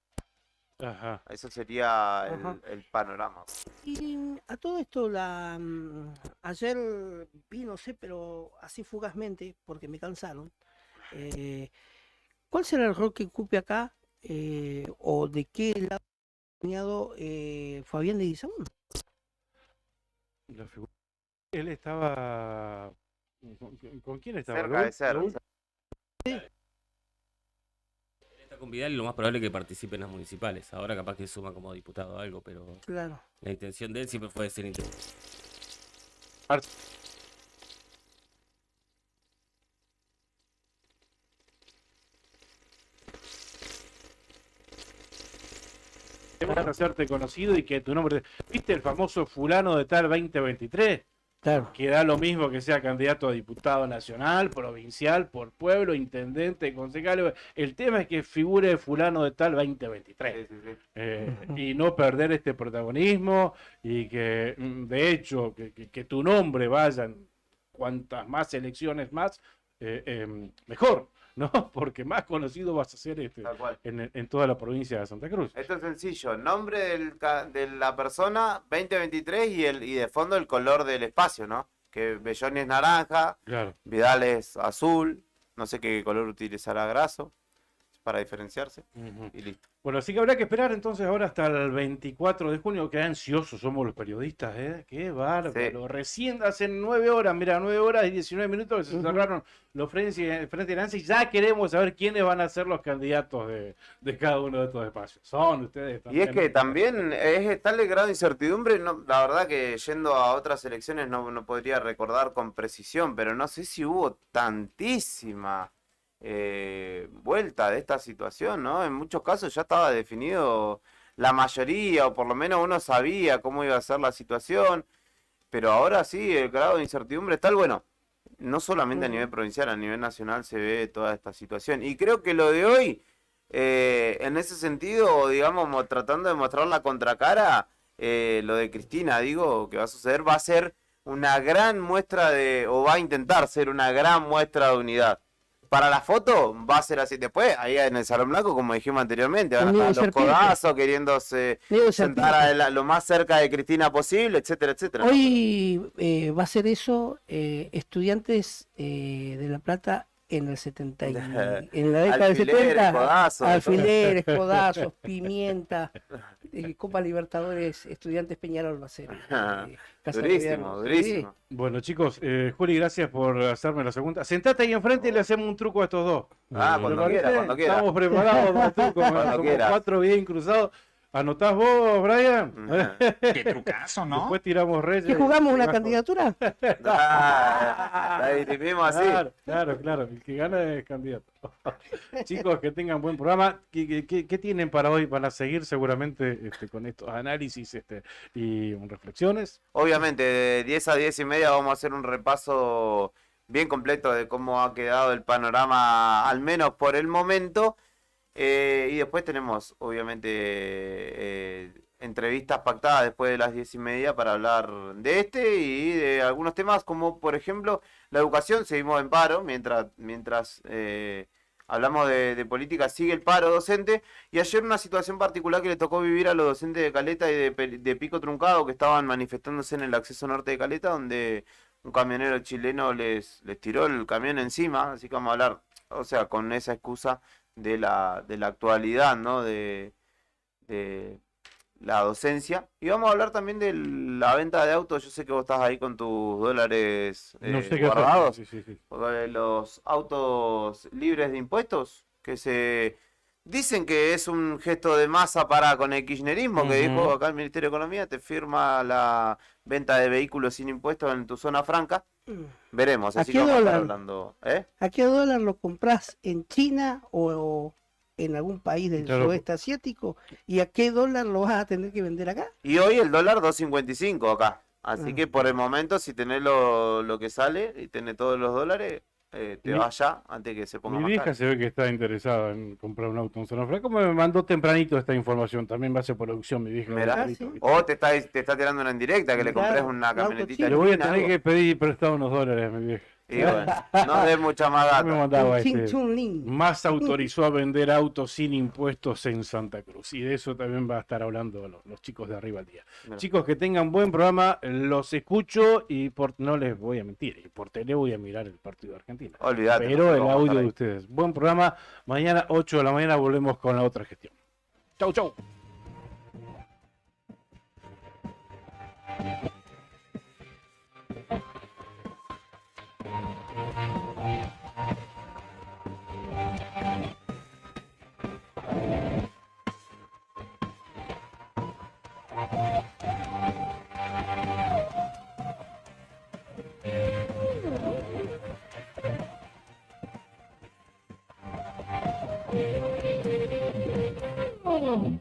ajá. Eso sería Ajá. el panorama. Y a todo esto, ayer vi, no sé, pero así fugazmente, porque me cansaron. ¿Cuál será el rol que ocupe acá? ¿O de qué lado ha planeado Fabián de Guizamón? La figura- Él estaba... ¿Con quién estaba? Cerca de ser. Raúl? Está con Vidal y lo más probable es que participe en las municipales. Ahora capaz que suma como diputado o algo, pero Claro. la intención de él siempre fue ser intendente. Van a hacerte conocido y que tu nombre... ¿Viste el famoso fulano de tal 2023? Claro. Que da lo mismo que sea candidato a diputado nacional, provincial, por pueblo, intendente, concejal. El tema es que figure fulano de tal 2023. Sí, sí, sí. Y no perder este protagonismo y que, de hecho, que tu nombre vaya en cuantas más elecciones más, mejor, ¿no? Porque más conocido vas a ser Tal cual. en toda la provincia de Santa Cruz. Esto es sencillo, nombre de la persona 2023 y de fondo el color del espacio, ¿no? Que Belloni es naranja, Claro. Vidal es azul, no sé qué color utilizará Grasso para diferenciarse Ujú. y listo. Bueno, así que habrá que esperar entonces ahora hasta el 24 de junio. Qué ansiosos somos los periodistas, ¿eh? Qué bárbaro. Sí. Recién hace 9 horas, mira, 9 horas y 19 minutos que se Ujú. cerraron los frente de Nancy. Ya queremos saber quiénes van a ser los candidatos de cada uno de estos espacios. Son ustedes Y también. es que también es tal el grado de incertidumbre, no, la verdad que yendo a otras elecciones no podría recordar con precisión, pero no sé si hubo tantísima vuelta de esta situación, ¿no? En muchos casos ya estaba definido la mayoría, o por lo menos uno sabía cómo iba a ser la situación, pero ahora sí, el grado de incertidumbre es tal, bueno, no solamente a nivel provincial, a nivel nacional se ve toda esta situación. Y creo que lo de hoy, en ese sentido, digamos, tratando de mostrar la contracara, lo de Cristina, digo, que va a suceder, va a ser una gran muestra o va a intentar ser una gran muestra de unidad. Para la foto va a ser así. Después, ahí en el Salón Blanco, como dijimos anteriormente, van a Unido estar los serpiente. codazos, queriéndose Unido sentar lo más cerca de Cristina posible, etcétera, etcétera. Hoy va a ser eso, Estudiantes de La Plata en el 70 en la década del Alfileres, 70, codazos, alfileres, codazos, pimienta, Copa Libertadores, Estudiantes Peñarol va a ser. Casa de Durísimo, Gobierno. durísimo. Bueno, chicos, Juli, gracias por hacerme la segunda. Sentate ahí enfrente y le hacemos un truco a estos dos. Ah, ¿Te cuando parece? quiera, cuando quiera. Estamos preparados para el truco. Cuando Somos quiera. 4 bien cruzados. ¿Anotás vos, Brian? Qué trucazo, ¿no? Después tiramos Reyes. ¿Qué jugamos? ¿Una Bajo. candidatura? La dirimimos así. Claro. El que gana es candidato. Chicos, que tengan buen programa. ¿Qué tienen para hoy? Van a seguir seguramente con estos análisis y reflexiones. Obviamente, de 10 a 10 y media vamos a hacer un repaso bien completo de cómo ha quedado el panorama, al menos por el momento. Y después tenemos, obviamente, entrevistas pactadas después de las 10 y media para hablar de y de algunos temas, como por ejemplo la educación. Seguimos en paro mientras hablamos de política, sigue el paro docente. Y ayer una situación particular que le tocó vivir a los docentes de Caleta y de Pico Truncado, que estaban manifestándose en el acceso norte de Caleta, donde un camionero chileno les tiró el camión encima. Así que vamos a hablar, o sea, con esa excusa de la actualidad, ¿no? De la docencia. Y vamos a hablar también de la venta de autos. Yo sé que vos estás ahí con tus dólares No sé qué guardados. hacer. Sí. Porque los autos libres de impuestos, que se dicen que es un gesto de masa para con el kirchnerismo, que dijo acá el Ministerio de Economía, te firma la venta de vehículos sin impuestos en tu zona franca. Veremos, ¿A así qué que vamos a estar dólar? hablando. ¿A qué dólar lo compras en China o en algún país del Claro. sudeste asiático? ¿Y a qué dólar lo vas a tener que vender acá? Y hoy el dólar 2.55 acá. Así Ah. que por el momento, si tenés lo que sale y tenés todos los dólares, te Mi- vas ya antes que se ponga Mi más vieja caro. se ve que está interesada en comprar un auto en zona franca. Como me mandó tempranito esta información, también va a ser producción mi vieja. Mirá. tempranito, Ah, sí. ¿viste? O te está tirando una indirecta, que le Claro, compres un una auto camionetita. Le voy a china, tener algo. que pedir prestado unos dólares a mi vieja. Y bueno, no des mucha más Ya me data. mandaba Un Chin este. Chun Lin. Más autorizó a vender autos sin impuestos en Santa Cruz. Y de eso también va a estar hablando los chicos de arriba al día. Mira. Chicos, que tengan buen programa. Los escucho y no les voy a mentir. Y por tele voy a mirar el partido de Argentina. Olvídate. Pero nosotros el vamos a audio estar de ahí. ustedes. Buen programa. Mañana 8 de la mañana volvemos con la otra gestión. Chau. Oh.